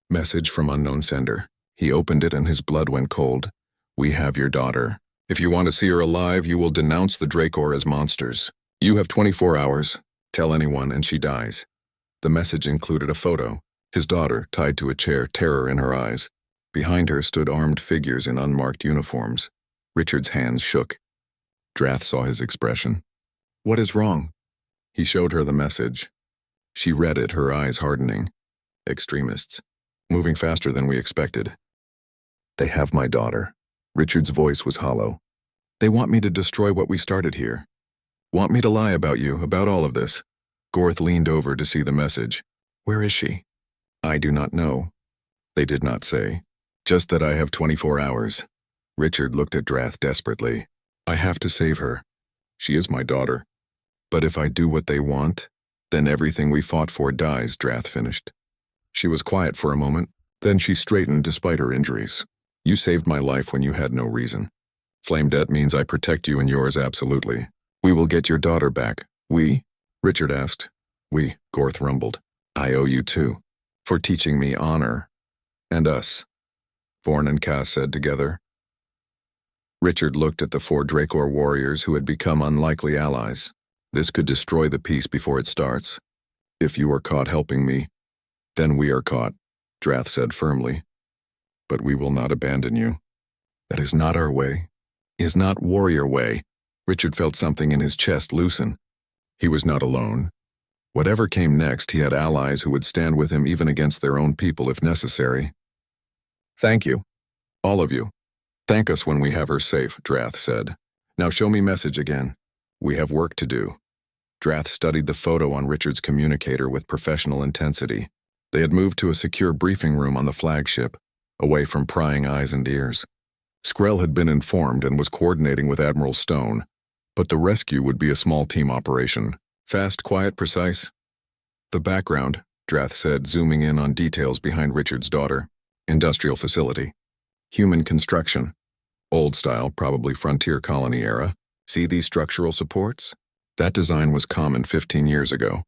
S1: Message from unknown sender. He opened it and his blood went cold. We have your daughter. If you want to see her alive, you will denounce the Dracor as monsters. You have 24 hours. Tell anyone and she dies. The message included a photo. His daughter, tied to a chair, terror in her eyes. Behind her stood armed figures in unmarked uniforms. Richard's hands shook. Drath saw his expression. What is wrong? He showed her the message. She read it, her eyes hardening. Extremists. Moving faster than we expected. They have my daughter. Richard's voice was hollow. They want me to destroy what we started here. Want me to lie about you, about all of this. Gorth leaned over to see the message. Where is she? I do not know. They did not say. Just that I have 24 hours. Richard looked at Drath desperately. I have to save her. She is my daughter. But if I do what they want, then everything we fought for dies, Drath finished. She was quiet for a moment, then she straightened despite her injuries. You saved my life when you had no reason. Flame debt means I protect you and yours absolutely. We will get your daughter back. We? Richard asked. We, Gorth rumbled. I owe you too. For teaching me honor. And us. Vorn and Cass said together. Richard looked at the 4 Dracor warriors who had become unlikely allies. This could destroy the peace before it starts. If you are caught helping me, then we are caught, Drath said firmly. But we will not abandon you. That is not our way. Is not warrior way. Richard felt something in his chest loosen. He was not alone. Whatever came next, he had allies who would stand with him even against their own people if necessary. Thank you. All of you. Thank us when we have her safe, Drath said. Now show me message again. We have work to do. Drath studied the photo on Richard's communicator with professional intensity. They had moved to a secure briefing room on the flagship, away from prying eyes and ears. Skrell had been informed and was coordinating with Admiral Stone, but the rescue would be a small team operation. Fast, quiet, precise. The background, Drath said, zooming in on details behind Richard's daughter. Industrial facility. Human construction. Old style, probably frontier colony era. See these structural supports? That design was common 15 years ago.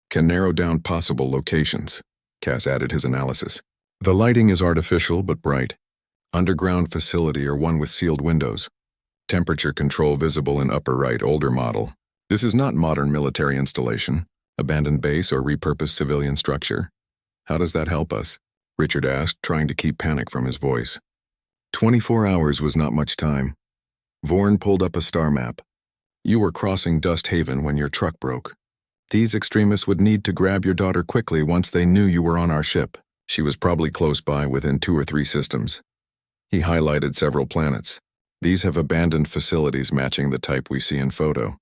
S1: Can narrow down possible locations. Cass added his analysis. The lighting is artificial but bright. Underground facility or one with sealed windows. Temperature control visible in upper right, older model. This is not modern military installation, abandoned base or repurposed civilian structure. How does that help us? Richard asked, trying to keep panic from his voice. 24 hours was not much time. Vorn pulled up a star map. You were crossing Dust Haven when your truck broke. These extremists would need to grab your daughter quickly once they knew you were on our ship. She was probably close by within 2 or 3 systems. He highlighted several planets. These have abandoned facilities matching the type we see in photo.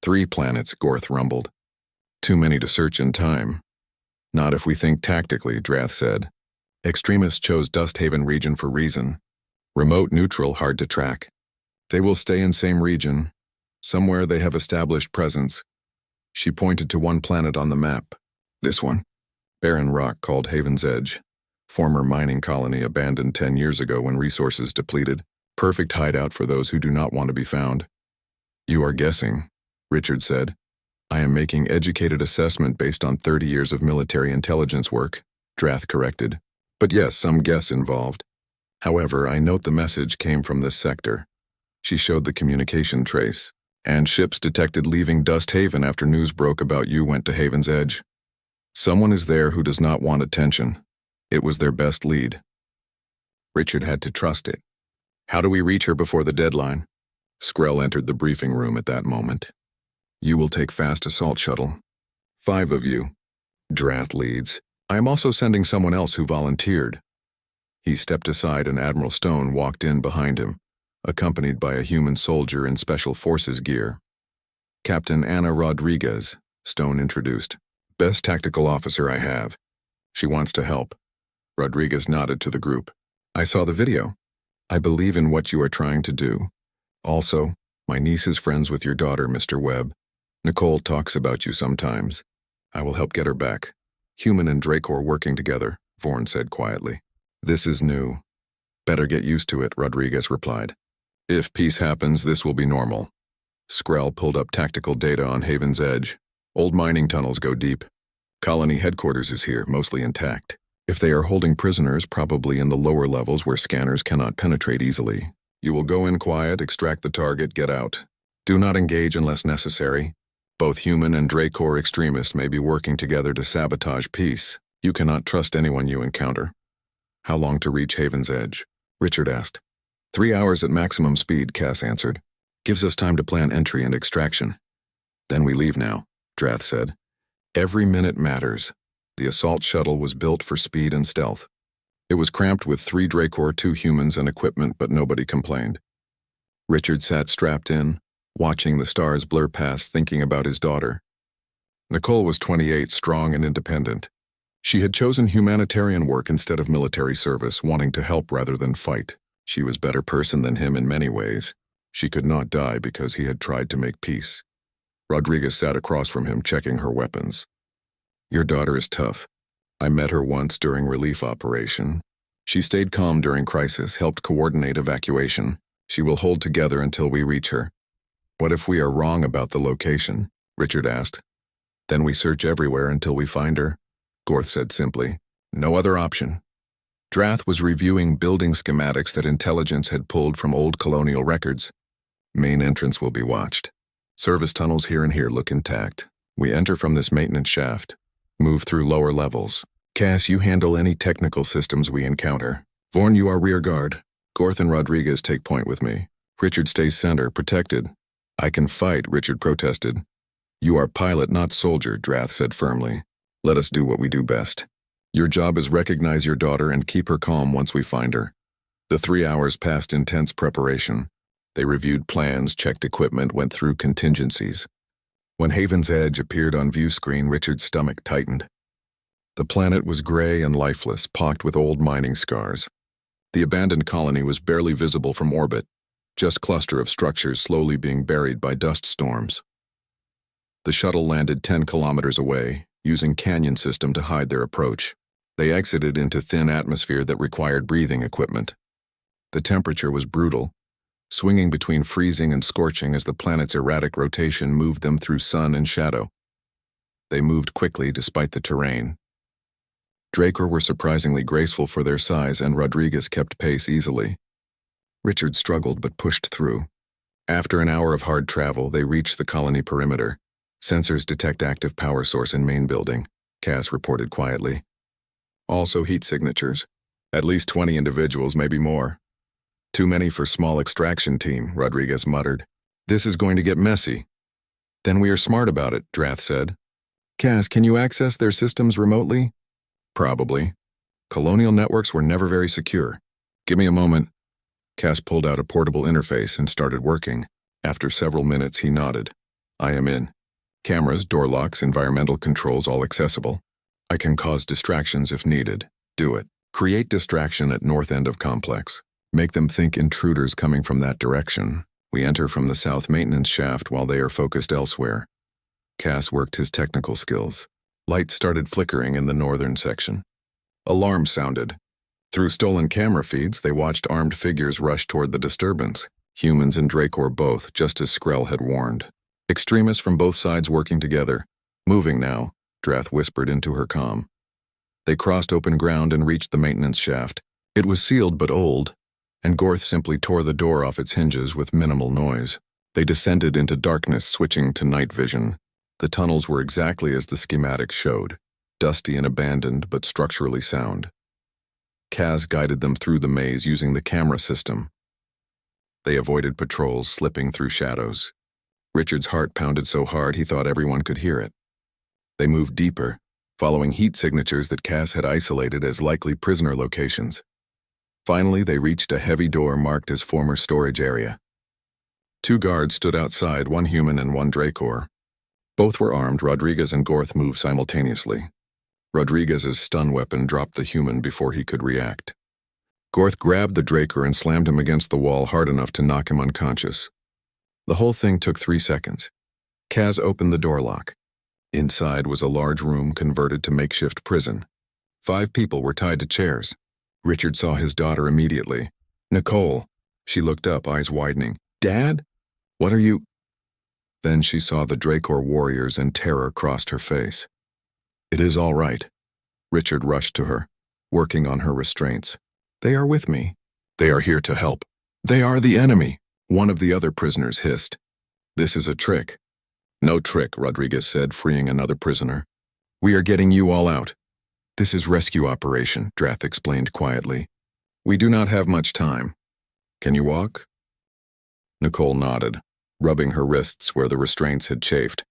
S1: 3 planets, Gorth rumbled. Too many to search in time. Not if we think tactically, Drath said. Extremists chose Dust Haven region for reason. Remote, neutral, hard to track. They will stay in same region. Somewhere they have established presence. She pointed to one planet on the map. This one. Barren rock called Haven's Edge. Former mining colony abandoned 10 years ago when resources depleted. Perfect hideout for those who do not want to be found. You are guessing, Richard said. I am making educated assessment based on 30 years of military intelligence work, Drath corrected. But yes, some guess involved. However, I note the message came from this sector. She showed the communication trace. And ships detected leaving Dust Haven after news broke about you went to Haven's Edge. Someone is there who does not want attention. It was their best lead. Richard had to trust it. How do we reach her before the deadline? Skrell entered the briefing room at that moment. You will take fast assault shuttle. 5 of you. Drath leads. I am also sending someone else who volunteered. He stepped aside and Admiral Stone walked in behind him, accompanied by a human soldier in Special Forces gear. Captain Anna Rodriguez, Stone introduced. Best tactical officer I have. She wants to help. Rodriguez nodded to the group. I saw the video. I believe in what you are trying to do. Also, my niece is friends with your daughter, Mr. Webb. Nicole talks about you sometimes. I will help get her back. Human and Dracor working together, Vorn said quietly. This is new. Better get used to it, Rodriguez replied. If peace happens, this will be normal. Skrell pulled up tactical data on Haven's Edge. Old mining tunnels go deep. Colony headquarters is here, mostly intact. If they are holding prisoners, probably in the lower levels where scanners cannot penetrate easily. You will go in quiet, extract the target, get out. Do not engage unless necessary. Both human and Dracor extremists may be working together to sabotage peace. You cannot trust anyone you encounter. How long to reach Haven's Edge? Richard asked. 3 hours at maximum speed, Cass answered. Gives us time to plan entry and extraction. Then we leave now, Drath said. Every minute matters. The assault shuttle was built for speed and stealth. It was cramped with 3 Dracor, 2 humans and equipment, but nobody complained. Richard sat strapped in, watching the stars blur past, thinking about his daughter. Nicole was 28, strong and independent. She had chosen humanitarian work instead of military service, wanting to help rather than fight. She was a better person than him in many ways. She could not die because he had tried to make peace. Rodriguez sat across from him, checking her weapons. Your daughter is tough. I met her once during relief operation. She stayed calm during crisis, helped coordinate evacuation. She will hold together until we reach her. What if we are wrong about the location? Richard asked. Then we search everywhere until we find her, Gorth said simply. No other option. Drath was reviewing building schematics that intelligence had pulled from old colonial records. Main entrance will be watched. Service tunnels here and here look intact. We enter from this maintenance shaft. Move through lower levels. Cass, you handle any technical systems we encounter. Vorn, you are rear guard. Gorth and Rodriguez take point with me. Richard stays center, protected. I can fight, Richard protested. You are pilot, not soldier, Drath said firmly. Let us do what we do best. Your job is recognize your daughter and keep her calm once we find her. The 3 hours passed intense preparation. They reviewed plans, checked equipment, went through contingencies. When Haven's Edge appeared on view screen, Richard's stomach tightened. The planet was gray and lifeless, pocked with old mining scars. The abandoned colony was barely visible from orbit, just a cluster of structures slowly being buried by dust storms. The shuttle landed 10 kilometers away, using canyon system to hide their approach. They exited into thin atmosphere that required breathing equipment. The temperature was brutal, swinging between freezing and scorching as the planet's erratic rotation moved them through sun and shadow. They moved quickly despite the terrain. Draker were surprisingly graceful for their size, and Rodriguez kept pace easily. Richard struggled but pushed through. After an hour of hard travel, they reached the colony perimeter. Sensors detect active power source in main building, Cass reported quietly. Also heat signatures. At least 20 individuals, maybe more. Too many for small extraction team, Rodriguez muttered. This is going to get messy. Then we are smart about it, Drath said. Cass, can you access their systems remotely? Probably. Colonial networks were never very secure. Give me a moment. Cass pulled out a portable interface and started working. After several minutes, he nodded. I am in. Cameras, door locks, environmental controls, all accessible. I can cause distractions if needed. Do it. Create distraction at north end of complex. Make them think intruders coming from that direction. We enter from the south maintenance shaft while they are focused elsewhere. Cass worked his technical skills. Lights started flickering in the northern section. Alarms sounded. Through stolen camera feeds, they watched armed figures rush toward the disturbance. Humans and Dracor both, just as Skrell had warned. Extremists from both sides working together. Moving now, Drath whispered into her comm. They crossed open ground and reached the maintenance shaft. It was sealed but old, and Gorth simply tore the door off its hinges with minimal noise. They descended into darkness, switching to night vision. The tunnels were exactly as the schematics showed, dusty and abandoned but structurally sound. Kaz guided them through the maze using the camera system. They avoided patrols, slipping through shadows. Richard's heart pounded so hard he thought everyone could hear it. They moved deeper, following heat signatures that Cass had isolated as likely prisoner locations. Finally, they reached a heavy door marked as former storage area. 2 guards stood outside, 1 human and 1 Dracor. Both were armed. Rodriguez and Gorth moved simultaneously. Rodriguez's stun weapon dropped the human before he could react. Gorth grabbed the Dracor and slammed him against the wall hard enough to knock him unconscious. The whole thing took 3 seconds. Kaz opened the door lock. Inside was a large room converted to makeshift prison. 5 people were tied to chairs. Richard saw his daughter immediately. Nicole. She looked up, eyes widening. Dad? What are you? Then she saw the Dracor warriors and terror crossed her face. It is all right. Richard rushed to her, working on her restraints. They are with me. They are here to help. They are the enemy, one of the other prisoners hissed. This is a trick. No trick, Rodriguez said, freeing another prisoner. We are getting you all out. This is rescue operation, Drath explained quietly. We do not have much time. Can you walk? Nicole nodded, rubbing her wrists where the restraints had chafed.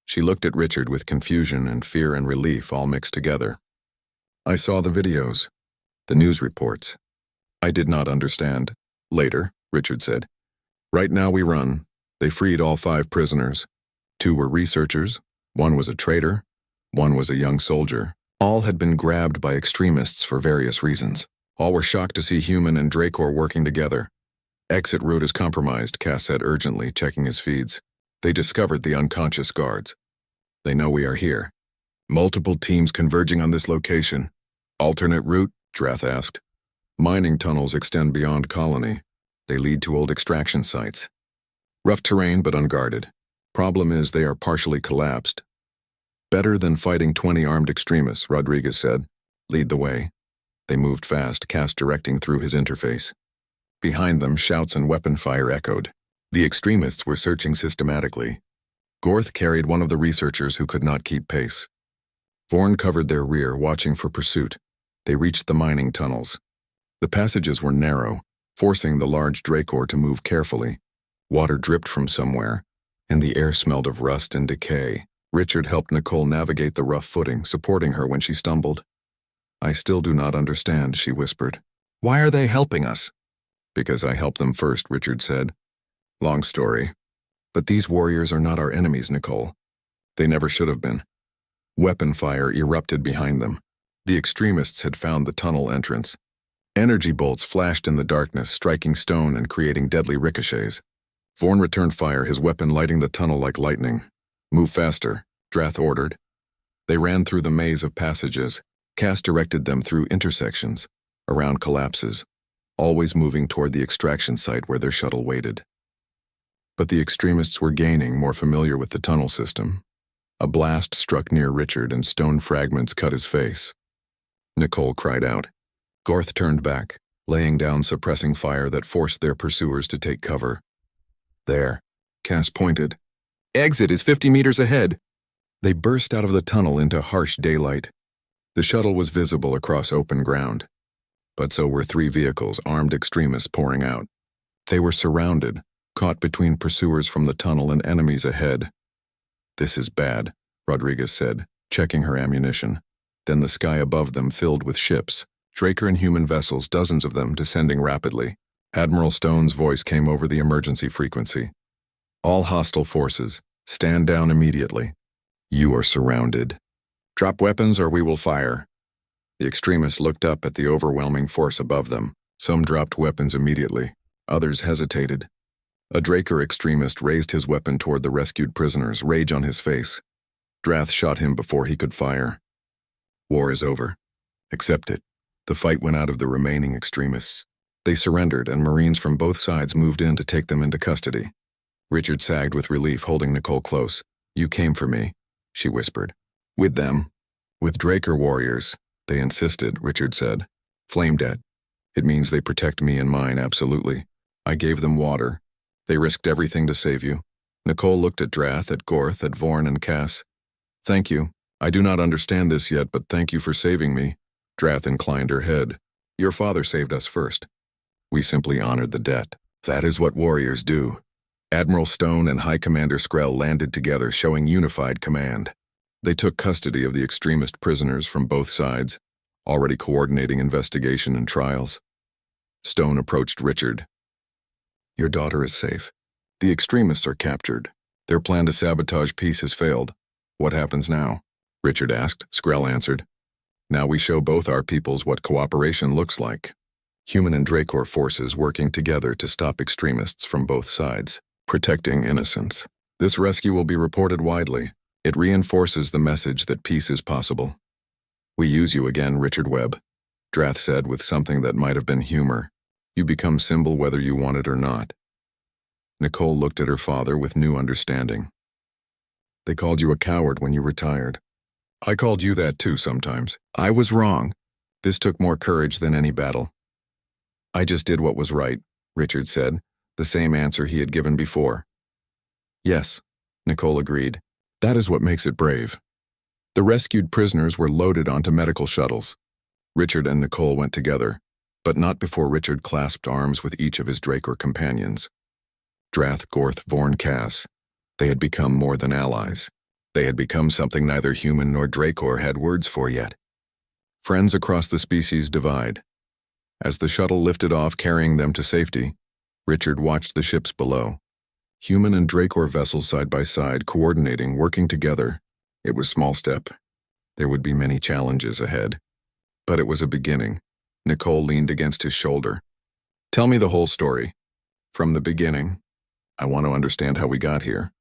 S1: She looked at Richard with confusion and fear and relief all mixed together. I saw the videos, the news reports. I did not understand. Later, Richard said. Right now we run. They freed all 5 prisoners. 2 were researchers, 1 was a traitor, 1 was a young soldier. All had been grabbed by extremists for various reasons. All were shocked to see human and Dracor working together. Exit route is compromised, Cass said urgently, checking his feeds. They discovered the unconscious guards. They know we are here. Multiple teams converging on this location. Alternate route? Drath asked. Mining tunnels extend beyond Colony. They lead to old extraction sites. Rough terrain but unguarded. Problem is they are partially collapsed. Better than fighting 20 armed extremists, Rodriguez said. Lead the way. They moved fast, Cass directing through his interface. Behind them, shouts and weapon fire echoed. The extremists were searching systematically. Gorth carried one of the researchers who could not keep pace. Vorn covered their rear, watching for pursuit. They reached the mining tunnels. The passages were narrow, forcing the large Dracor to move carefully. Water dripped from somewhere, and the air smelled of rust and decay. Richard helped Nicole navigate the rough footing, supporting her when she stumbled. I still do not understand, she whispered. Why are they helping us? Because I helped them first, Richard said. Long story. But these warriors are not our enemies, Nicole. They never should have been. Weapon fire erupted behind them. The extremists had found the tunnel entrance. Energy bolts flashed in the darkness, striking stone and creating deadly ricochets. Vorn returned fire, his weapon lighting the tunnel like lightning. Move faster, Drath ordered. They ran through the maze of passages. Cass directed them through intersections, around collapses, always moving toward the extraction site where their shuttle waited. But the extremists were gaining, more familiar with the tunnel system. A blast struck near Richard and stone fragments cut his face. Nicole cried out. Gorth turned back, laying down suppressing fire that forced their pursuers to take cover. There, Cass pointed. Exit is 50 meters ahead. They burst out of the tunnel into harsh daylight. The shuttle was visible across open ground. But so were 3 vehicles, armed extremists pouring out. They were surrounded, caught between pursuers from the tunnel and enemies ahead. This is bad, Rodriguez said, checking her ammunition. Then the sky above them filled with ships, Draker and human vessels, dozens of them, descending rapidly. Admiral Stone's voice came over the emergency frequency. All hostile forces, stand down immediately. You are surrounded. Drop weapons or we will fire. The extremists looked up at the overwhelming force above them. Some dropped weapons immediately. Others hesitated. A Draker extremist raised his weapon toward the rescued prisoners, rage on his face. Drath shot him before he could fire. War is over. Accept it. The fight went out of the remaining extremists. They surrendered, and Marines from both sides moved in to take them into custody. Richard sagged with relief, holding Nicole close. You came for me, she whispered. With them. With Draker warriors, they insisted, Richard said. Flame debt. It means they protect me and mine, absolutely. I gave them water. They risked everything to save you. Nicole looked at Drath, at Gorth, at Vorn, and Cass. Thank you. I do not understand this yet, but thank you for saving me. Drath inclined her head. Your father saved us first. We simply honored the debt. That is what warriors do. Admiral Stone and High Commander Skrell landed together, showing unified command. They took custody of the extremist prisoners from both sides, already coordinating investigation and trials. Stone approached Richard. Your daughter is safe. The extremists are captured. Their plan to sabotage peace has failed. What happens now? Richard asked. Skrell answered. Now we show both our peoples what cooperation looks like. Human and Dracor forces working together to stop extremists from both sides, protecting innocents. This rescue will be reported widely. It reinforces the message that peace is possible. We use you again, Richard Webb, Drath said with something that might have been humor. You become symbol whether you want it or not. Nicole looked at her father with new understanding. They called you a coward when you retired. I called you that too sometimes. I was wrong. This took more courage than any battle. I just did what was right, Richard said, the same answer he had given before. Yes, Nicole agreed. That is what makes it brave. The rescued prisoners were loaded onto medical shuttles. Richard and Nicole went together, but not before Richard clasped arms with each of his Dracor companions. Drath, Gorth, Vorn, Cass. They had become more than allies. They had become something neither human nor Dracor had words for yet. Friends across the species divide. As the shuttle lifted off, carrying them to safety, Richard watched the ships below. Human and Dracor vessels side by side, coordinating, working together. It was a small step. There would be many challenges ahead. But it was a beginning. Nicole leaned against his shoulder. Tell me the whole story. From the beginning. I want to understand how we got here.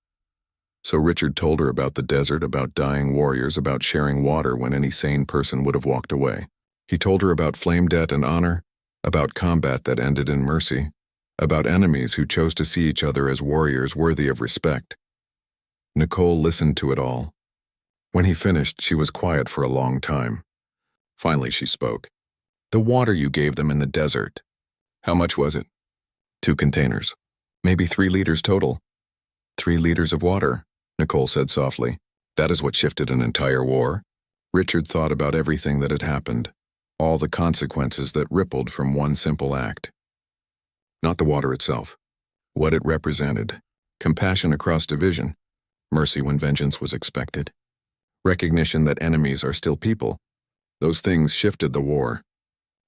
S1: So Richard told her about the desert, about dying warriors, about sharing water when any sane person would have walked away. He told her about flame debt and honor, about combat that ended in mercy, about enemies who chose to see each other as warriors worthy of respect. Nicole listened to it all. When he finished, she was quiet for a long time. Finally, she spoke. The water you gave them in the desert. How much was it? 2 containers. Maybe 3 liters total. 3 liters of water, Nicole said softly. That is what shifted an entire war. Richard thought about everything that had happened, all the consequences that rippled from one simple act. Not the water itself. What it represented. Compassion across division. Mercy when vengeance was expected. Recognition that enemies are still people. Those things shifted the war.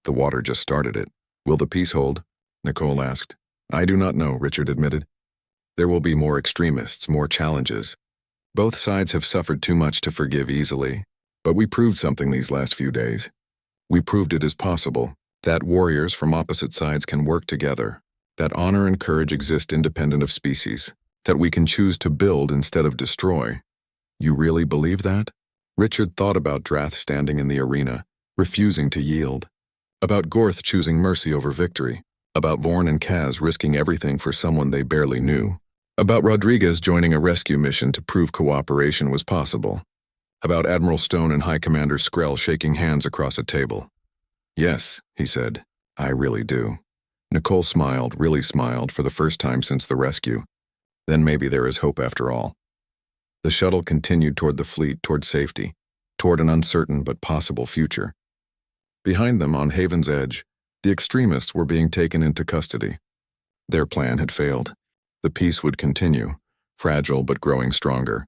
S1: The water just started it. Will the peace hold? Nicole asked. I do not know, Richard admitted. There will be more extremists, more challenges. Both sides have suffered too much to forgive easily. But we proved something these last few days. We proved it is possible, that warriors from opposite sides can work together, that honor and courage exist independent of species, that we can choose to build instead of destroy. You really believe that? Richard thought about Drath standing in the arena, refusing to yield. About Gorth choosing mercy over victory. About Vorn and Kaz risking everything for someone they barely knew. About Rodriguez joining a rescue mission to prove cooperation was possible. About Admiral Stone and High Commander Skrell shaking hands across a table. Yes, he said, I really do. Nicole smiled, really smiled, for the first time since the rescue. Then maybe there is hope after all. The shuttle continued toward the fleet, toward safety, toward an uncertain but possible future. Behind them, on Haven's edge, the extremists were being taken into custody. Their plan had failed. The peace would continue, fragile but growing stronger.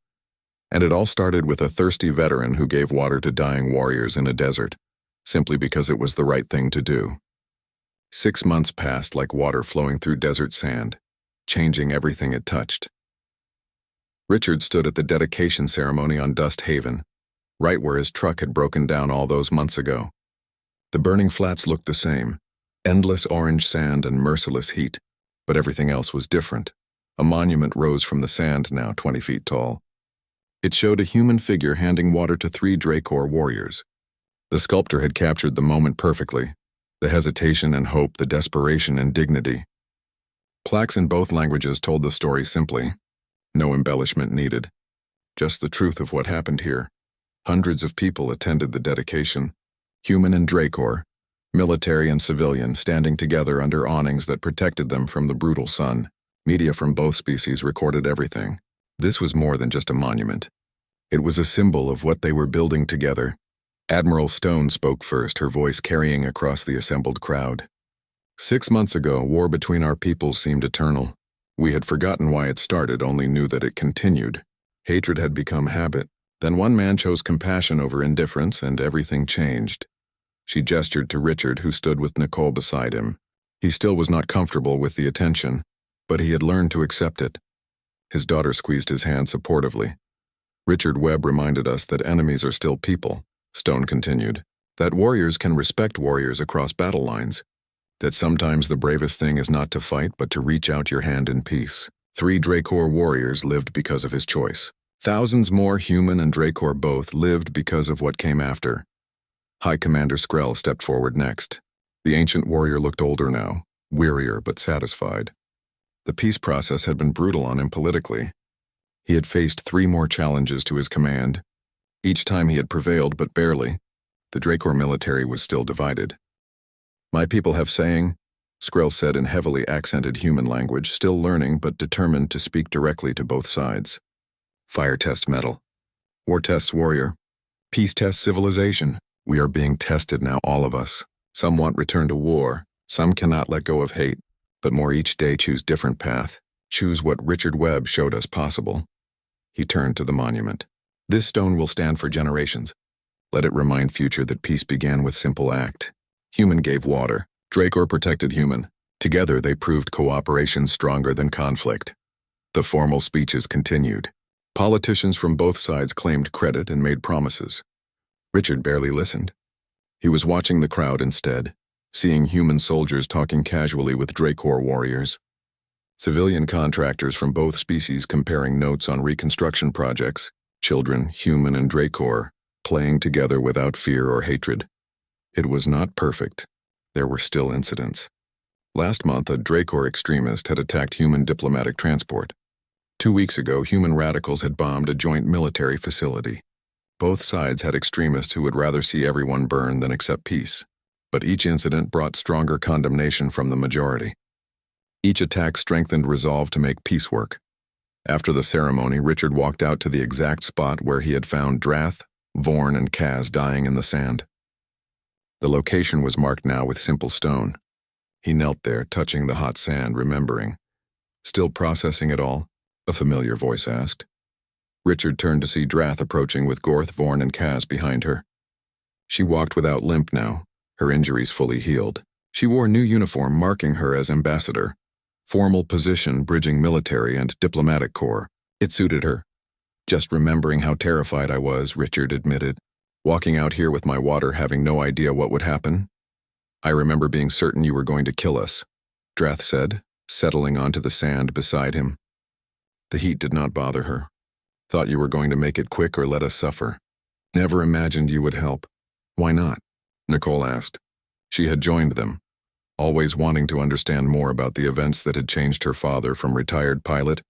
S1: And it all started with a thirsty veteran who gave water to dying warriors in a desert, simply because it was the right thing to do. 6 months passed like water flowing through desert sand, changing everything it touched. Richard stood at the dedication ceremony on Dust Haven, right where his truck had broken down all those months ago. The burning flats looked the same, endless orange sand and merciless heat, but everything else was different. A monument rose from the sand now 20 feet tall. It showed a human figure handing water to 3 Dracor warriors. The sculptor had captured the moment perfectly, the hesitation and hope, the desperation and dignity. Plaques in both languages told the story simply. No embellishment needed. Just the truth of what happened here. Hundreds of people attended the dedication. Human and Dracor, military and civilian, standing together under awnings that protected them from the brutal sun. Media from both species recorded everything. This was more than just a monument. It was a symbol of what they were building together. Admiral Stone spoke first, her voice carrying across the assembled crowd. 6 months ago, war between our peoples seemed eternal. We had forgotten why it started, only knew that it continued. Hatred had become habit. Then one man chose compassion over indifference, and everything changed. She gestured to Richard, who stood with Nicole beside him. He still was not comfortable with the attention, but he had learned to accept it. His daughter squeezed his hand supportively. Richard Webb reminded us that enemies are still people, Stone continued, that warriors can respect warriors across battle lines, that sometimes the bravest thing is not to fight but to reach out your hand in peace. 3 Dracor warriors lived because of his choice. Thousands more, human and Dracor both, lived because of what came after. High Commander Skrell stepped forward next. The ancient warrior looked older now, wearier but satisfied. The peace process had been brutal on him politically. He had faced 3 more challenges to his command. Each time he had prevailed, but barely. The Dracor military was still divided. My people have saying, Skrell said in heavily accented human language, still learning but determined to speak directly to both sides. Fire test metal. War tests warrior. Peace tests civilization. We are being tested now, all of us. Some want return to war. Some cannot let go of hate. But more each day choose different path. Choose what Richard Webb showed us possible. He turned to the monument. This stone will stand for generations. Let it remind future that peace began with simple act. Human gave water. Dracor protected human. Together they proved cooperation stronger than conflict. The formal speeches continued. Politicians from both sides claimed credit and made promises. Richard barely listened. He was watching the crowd instead, seeing human soldiers talking casually with Dracor warriors. Civilian contractors from both species comparing notes on reconstruction projects, children, human and Dracor, playing together without fear or hatred. It was not perfect. There were still incidents. Last month, a Dracor extremist had attacked human diplomatic transport. 2 weeks ago, human radicals had bombed a joint military facility. Both sides had extremists who would rather see everyone burn than accept peace. But each incident brought stronger condemnation from the majority. Each attack strengthened resolve to make peace work. After the ceremony, Richard walked out to the exact spot where he had found Drath, Vorn, and Kaz dying in the sand. The location was marked now with simple stone. He knelt there, touching the hot sand, remembering. "Still processing it all?" a familiar voice asked. Richard turned to see Drath approaching with Gorth, Vorn, and Kaz behind her. She walked without limp now, her injuries fully healed. She wore new uniform marking her as ambassador. Formal position bridging military and diplomatic corps. It suited her. "Just remembering how terrified I was," Richard admitted. "Walking out here with my water having no idea what would happen. I remember being certain you were going to kill us," Drath said, settling onto the sand beside him. The heat did not bother her. "Thought you were going to make it quick or let us suffer. Never imagined you would help." "Why not?" Nicole asked. She had joined them, always wanting to understand more about the events that had changed her father from retired pilot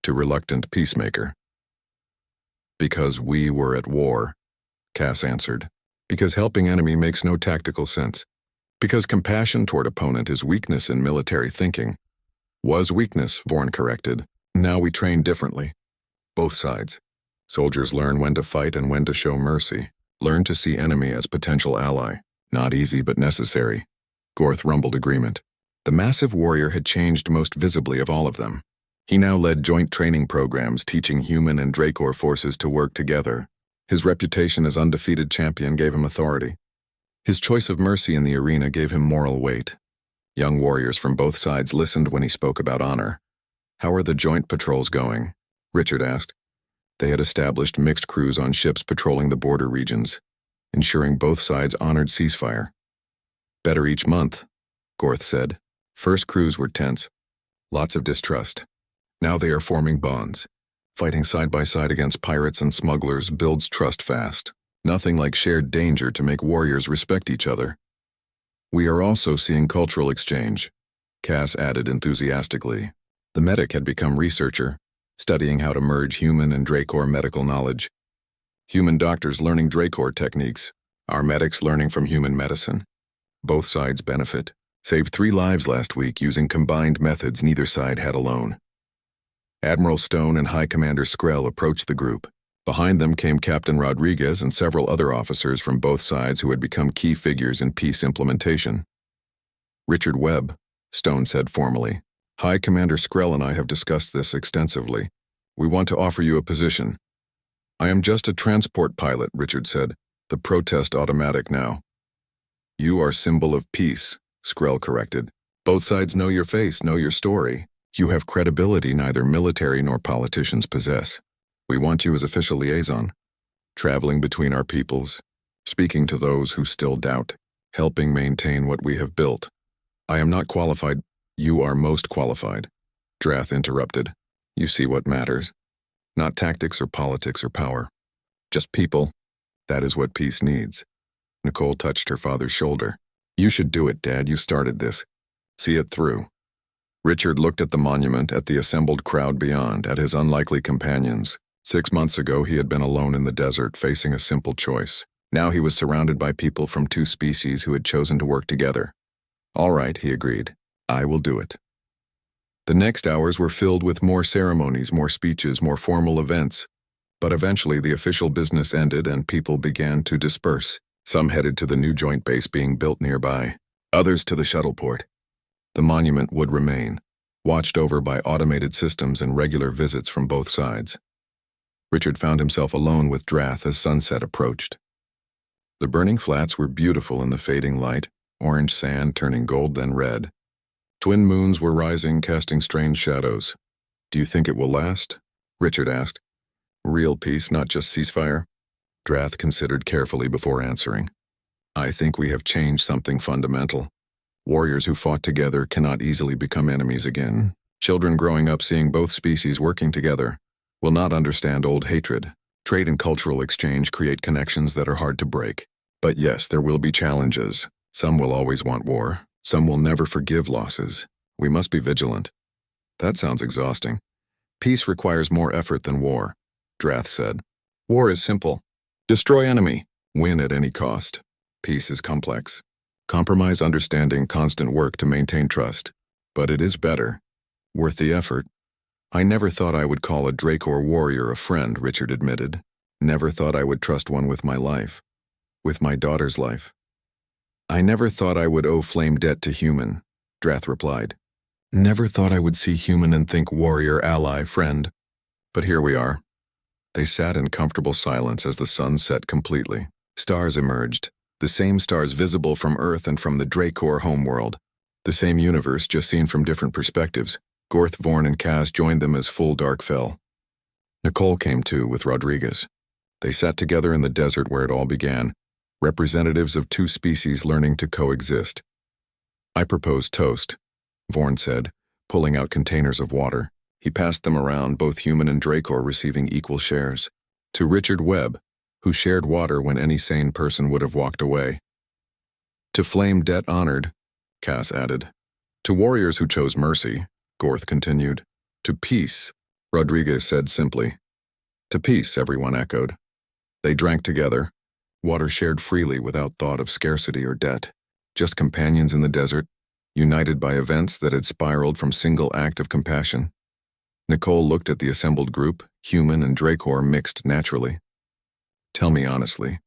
S1: to reluctant peacemaker. "Because we were at war," Cass answered. "Because helping enemy makes no tactical sense. Because compassion toward opponent is weakness in military thinking." "Was weakness," Vorn corrected. "Now we train differently. Both sides. Soldiers learn when to fight and when to show mercy. Learn to see enemy as potential ally. Not easy but necessary." Gorth rumbled agreement. The massive warrior had changed most visibly of all of them. He now led joint training programs teaching human and Dracor forces to work together. His reputation as undefeated champion gave him authority. His choice of mercy in the arena gave him moral weight. Young warriors from both sides listened when he spoke about honor. "How are the joint patrols going?" Richard asked. They had established mixed crews on ships patrolling the border regions, ensuring both sides honored ceasefire. "Better each month," Gorth said. First crews were tense. Lots of distrust. Now they are forming bonds. Fighting side by side against pirates and smugglers builds trust fast. Nothing like shared danger to make warriors respect each other. "We are also seeing cultural exchange," Cass added enthusiastically. The medic had become researcher, studying how to merge human and Dracor medical knowledge. Human doctors learning Dracor techniques, our medics learning from human medicine. Both sides benefit. Saved 3 lives last week using combined methods neither side had alone. Admiral Stone and High Commander Skrell approached the group. Behind them came Captain Rodriguez and several other officers from both sides who had become key figures in peace implementation. "Richard Webb," Stone said formally. "High Commander Skrell and I have discussed this extensively. We want to offer you a position." "I am just a transport pilot," Richard said. "The protest automatic now." "You are symbol of peace," Skrell corrected. "Both sides know your face, know your story. You have credibility neither military nor politicians possess. We want you as official liaison, traveling between our peoples, speaking to those who still doubt, helping maintain what we have built." "I am not qualified." "You are most qualified," Drath interrupted. "You see what matters. Not tactics or politics or power. Just people. That is what peace needs." Nicole touched her father's shoulder. "You should do it, Dad. You started this. See it through." Richard looked at the monument, at the assembled crowd beyond, at his unlikely companions. 6 months ago he had been alone in the desert, facing a simple choice. Now he was surrounded by people from 2 species who had chosen to work together. "All right," he agreed. "I will do it." The next hours were filled with more ceremonies, more speeches, more formal events. But eventually the official business ended and people began to disperse. Some headed to the new joint base being built nearby, others to the shuttle port. The monument would remain, watched over by automated systems and regular visits from both sides. Richard found himself alone with Drath as sunset approached. The burning flats were beautiful in the fading light, orange sand turning gold then red. Twin moons were rising, casting strange shadows. "Do you think it will last?" Richard asked. "Real peace, not just ceasefire?" Drath considered carefully before answering. "I think we have changed something fundamental. Warriors who fought together cannot easily become enemies again. Children growing up seeing both species working together will not understand old hatred. Trade and cultural exchange create connections that are hard to break. But yes, there will be challenges. Some will always want war. Some will never forgive losses. We must be vigilant. That sounds exhausting. Peace requires more effort than war, Drath said. War is simple. Destroy enemy. Win at any cost. Peace is complex. Compromise, understanding, constant work to maintain trust. But it is better. Worth the effort. I never thought I would call a Dracor warrior a friend, Richard admitted. Never thought I would trust one with my life. With my daughter's life. I never thought I would owe flame debt to human, Drath replied. Never thought I would see human and think warrior, ally, friend. But here we are. They sat in comfortable silence as the sun set completely. Stars emerged, the same stars visible from Earth and from the Dracor homeworld. The same universe, just seen from different perspectives. Gorth, Vorn, and Kaz joined them as full dark fell. Nicole came too with Rodriguez. They sat together in the desert where it all began, representatives of two species learning to coexist. I propose toast, Vorn said, pulling out containers of water. He passed them around, both human and Dracor receiving equal shares. To Richard Webb, who shared water when any sane person would have walked away. To flame debt honored, Cass added. To warriors who chose mercy, Gorth continued. To peace, Rodriguez said simply. To peace, everyone echoed. They drank together, water shared freely without thought of scarcity or debt, just companions in the desert, united by events that had spiraled from single act of compassion. Nicole looked at the assembled group, human and Dracor mixed naturally. Tell me honestly,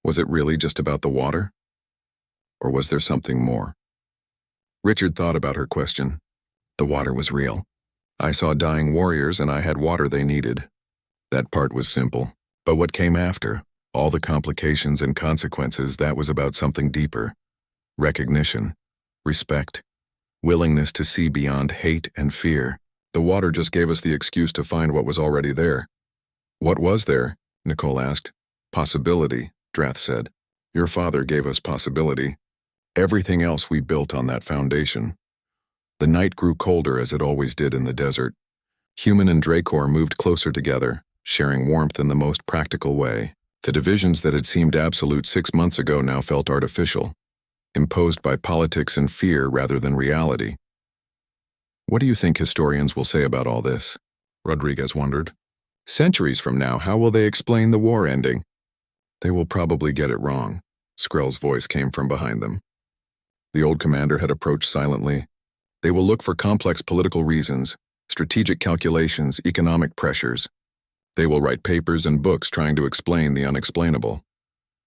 S1: was it really just about the water? Or was there something more? Richard thought about her question. The water was real. I saw dying warriors and I had water they needed. That part was simple. But what came after, all the complications and consequences, that was about something deeper. Recognition, respect, willingness to see beyond hate and fear. The water just gave us the excuse to find what was already there. What was there? Nicole asked. Possibility, Drath said. Your father gave us possibility. Everything else we built on that foundation. The night grew colder as it always did in the desert. Human and Dracor moved closer together, sharing warmth in the most practical way. The divisions that had seemed absolute 6 months ago now felt artificial, imposed by politics and fear rather than reality. What do you think historians will say about all this? Rodriguez wondered. Centuries from now, how will they explain the war ending? They will probably get it wrong. Skrell's voice came from behind them. The old commander had approached silently. They will look for complex political reasons, strategic calculations, economic pressures. They will write papers and books trying to explain the unexplainable.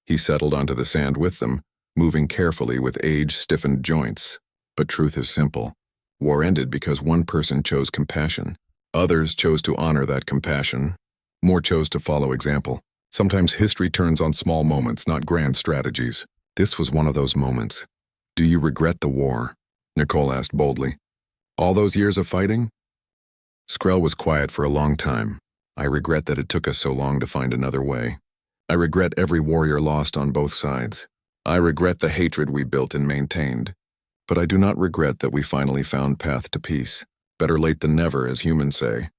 S1: He settled onto the sand with them, moving carefully with age-stiffened joints. But truth is simple. War ended because one person chose compassion. Others chose to honor that compassion. More chose to follow example. Sometimes history turns on small moments, not grand strategies. This was one of those moments. Do you regret the war? Nicole asked boldly. All those years of fighting? Skrell was quiet for a long time. I regret that it took us so long to find another way. I regret every warrior lost on both sides. I regret the hatred we built and maintained. But I do not regret that we finally found path to peace. Better late than never, as humans say.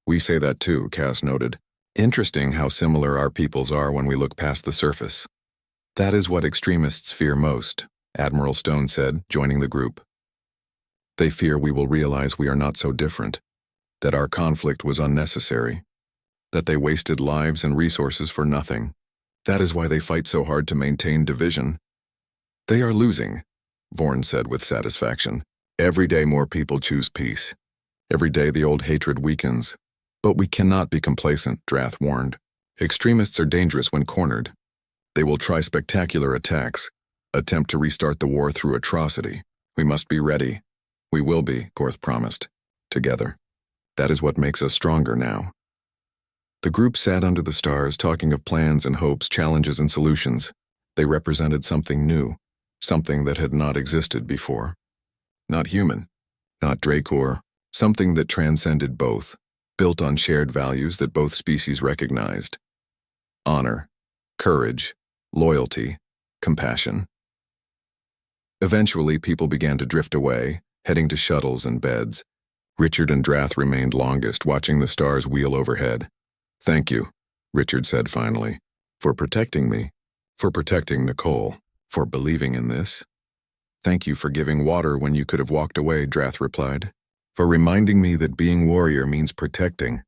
S1: We say that too, Cass noted. Interesting how similar our peoples are when we look past the surface. That is what extremists fear most, Admiral Stone said, joining the group. They fear we will realize we are not so different, that our conflict was unnecessary, that they wasted lives and resources for nothing. That is why they fight so hard to maintain division. They are losing, Vorn said with satisfaction. Every day more people choose peace. Every day the old hatred weakens. But we cannot be complacent, Drath warned. Extremists are dangerous when cornered. They will try spectacular attacks, attempt to restart the war through atrocity. We must be ready. We will be, Gorth promised. Together. That is what makes us stronger now. The group sat under the stars, talking of plans and hopes, challenges and solutions. They represented something new, something that had not existed before. Not human, not Dracor, something that transcended both, built on shared values that both species recognized. Honor, courage, loyalty, compassion. Eventually, people began to drift away, heading to shuttles and beds. Richard and Drath remained longest, watching the stars wheel overhead. "Thank you," Richard said finally, "for protecting me, for protecting Nicole, for believing in this." "Thank you for giving water when you could have walked away," Drath replied. "For reminding me that being warrior means protecting,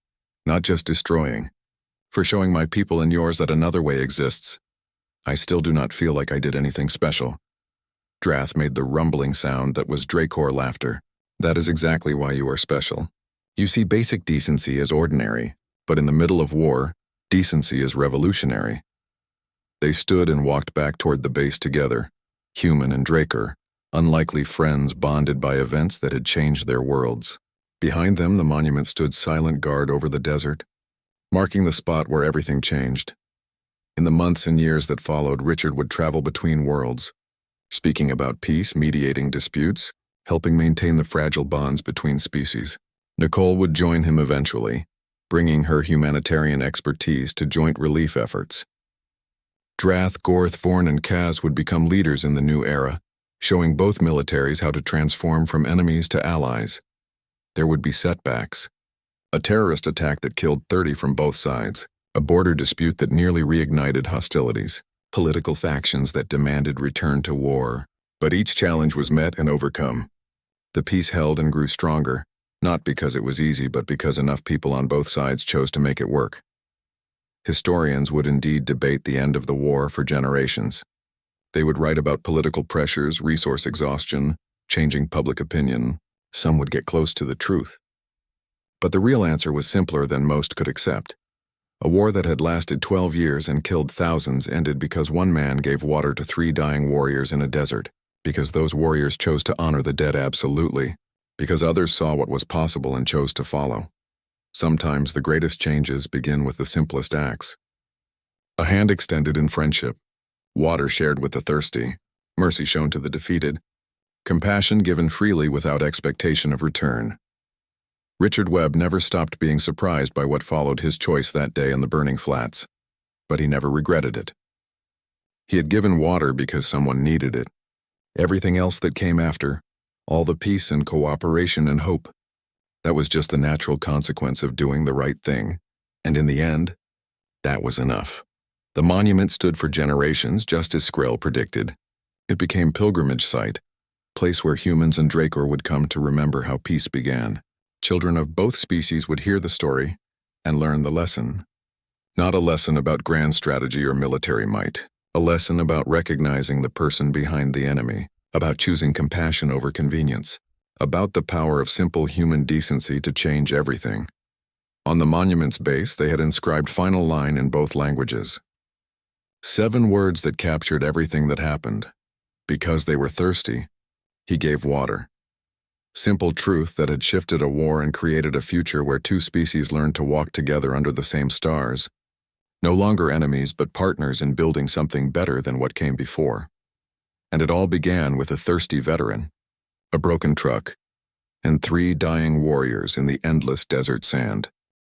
S1: not just destroying. For showing my people and yours that another way exists. I still do not feel like I did anything special." Drath made the rumbling sound that was Dracor laughter. "That is exactly why you are special. You see basic decency as ordinary, but in the middle of war, decency is revolutionary." They stood and walked back toward the base together, Human and Dracor, unlikely friends bonded by events that had changed their worlds. Behind them, the monument stood silent guard over the desert, marking the spot where everything changed. In the months and years that followed, Richard would travel between worlds, speaking about peace, mediating disputes, helping maintain the fragile bonds between species. Nicole would join him eventually, bringing her humanitarian expertise to joint relief efforts. Drath, Gorth, Vorn, and Kaz would become leaders in the new era, showing both militaries how to transform from enemies to allies. There would be setbacks. A terrorist attack that killed 30 from both sides, a border dispute that nearly reignited hostilities, political factions that demanded return to war. But each challenge was met and overcome. The peace held and grew stronger, not because it was easy, but because enough people on both sides chose to make it work. Historians would indeed debate the end of the war for generations. They would write about political pressures, resource exhaustion, changing public opinion. Some would get close to the truth. But the real answer was simpler than most could accept. A war that had lasted 12 years and killed thousands ended because one man gave water to 3 dying warriors in a desert, because those warriors chose to honor the dead absolutely, because others saw what was possible and chose to follow. Sometimes the greatest changes begin with the simplest acts. A hand extended in friendship, water shared with the thirsty, mercy shown to the defeated, compassion given freely without expectation of return. Richard Webb never stopped being surprised by what followed his choice that day in the burning flats, but he never regretted it. He had given water because someone needed it. Everything else that came after, all the peace and cooperation and hope, that was just the natural consequence of doing the right thing, and in the end, that was enough. The monument stood for generations, just as Skrill predicted. It became pilgrimage site, place where humans and Dracor would come to remember how peace began. Children of both species would hear the story and learn the lesson. Not a lesson about grand strategy or military might, a lesson about recognizing the person behind the enemy, about choosing compassion over convenience, about the power of simple human decency to change everything. On the monument's base, they had inscribed final line in both languages. 7 words that captured everything that happened. Because they were thirsty, he gave water. Simple truth that had shifted a war and created a future where 2 species learned to walk together under the same stars. No longer enemies, but partners in building something better than what came before. And it all began with a thirsty veteran, a broken truck, and 3 dying warriors in the endless desert sand.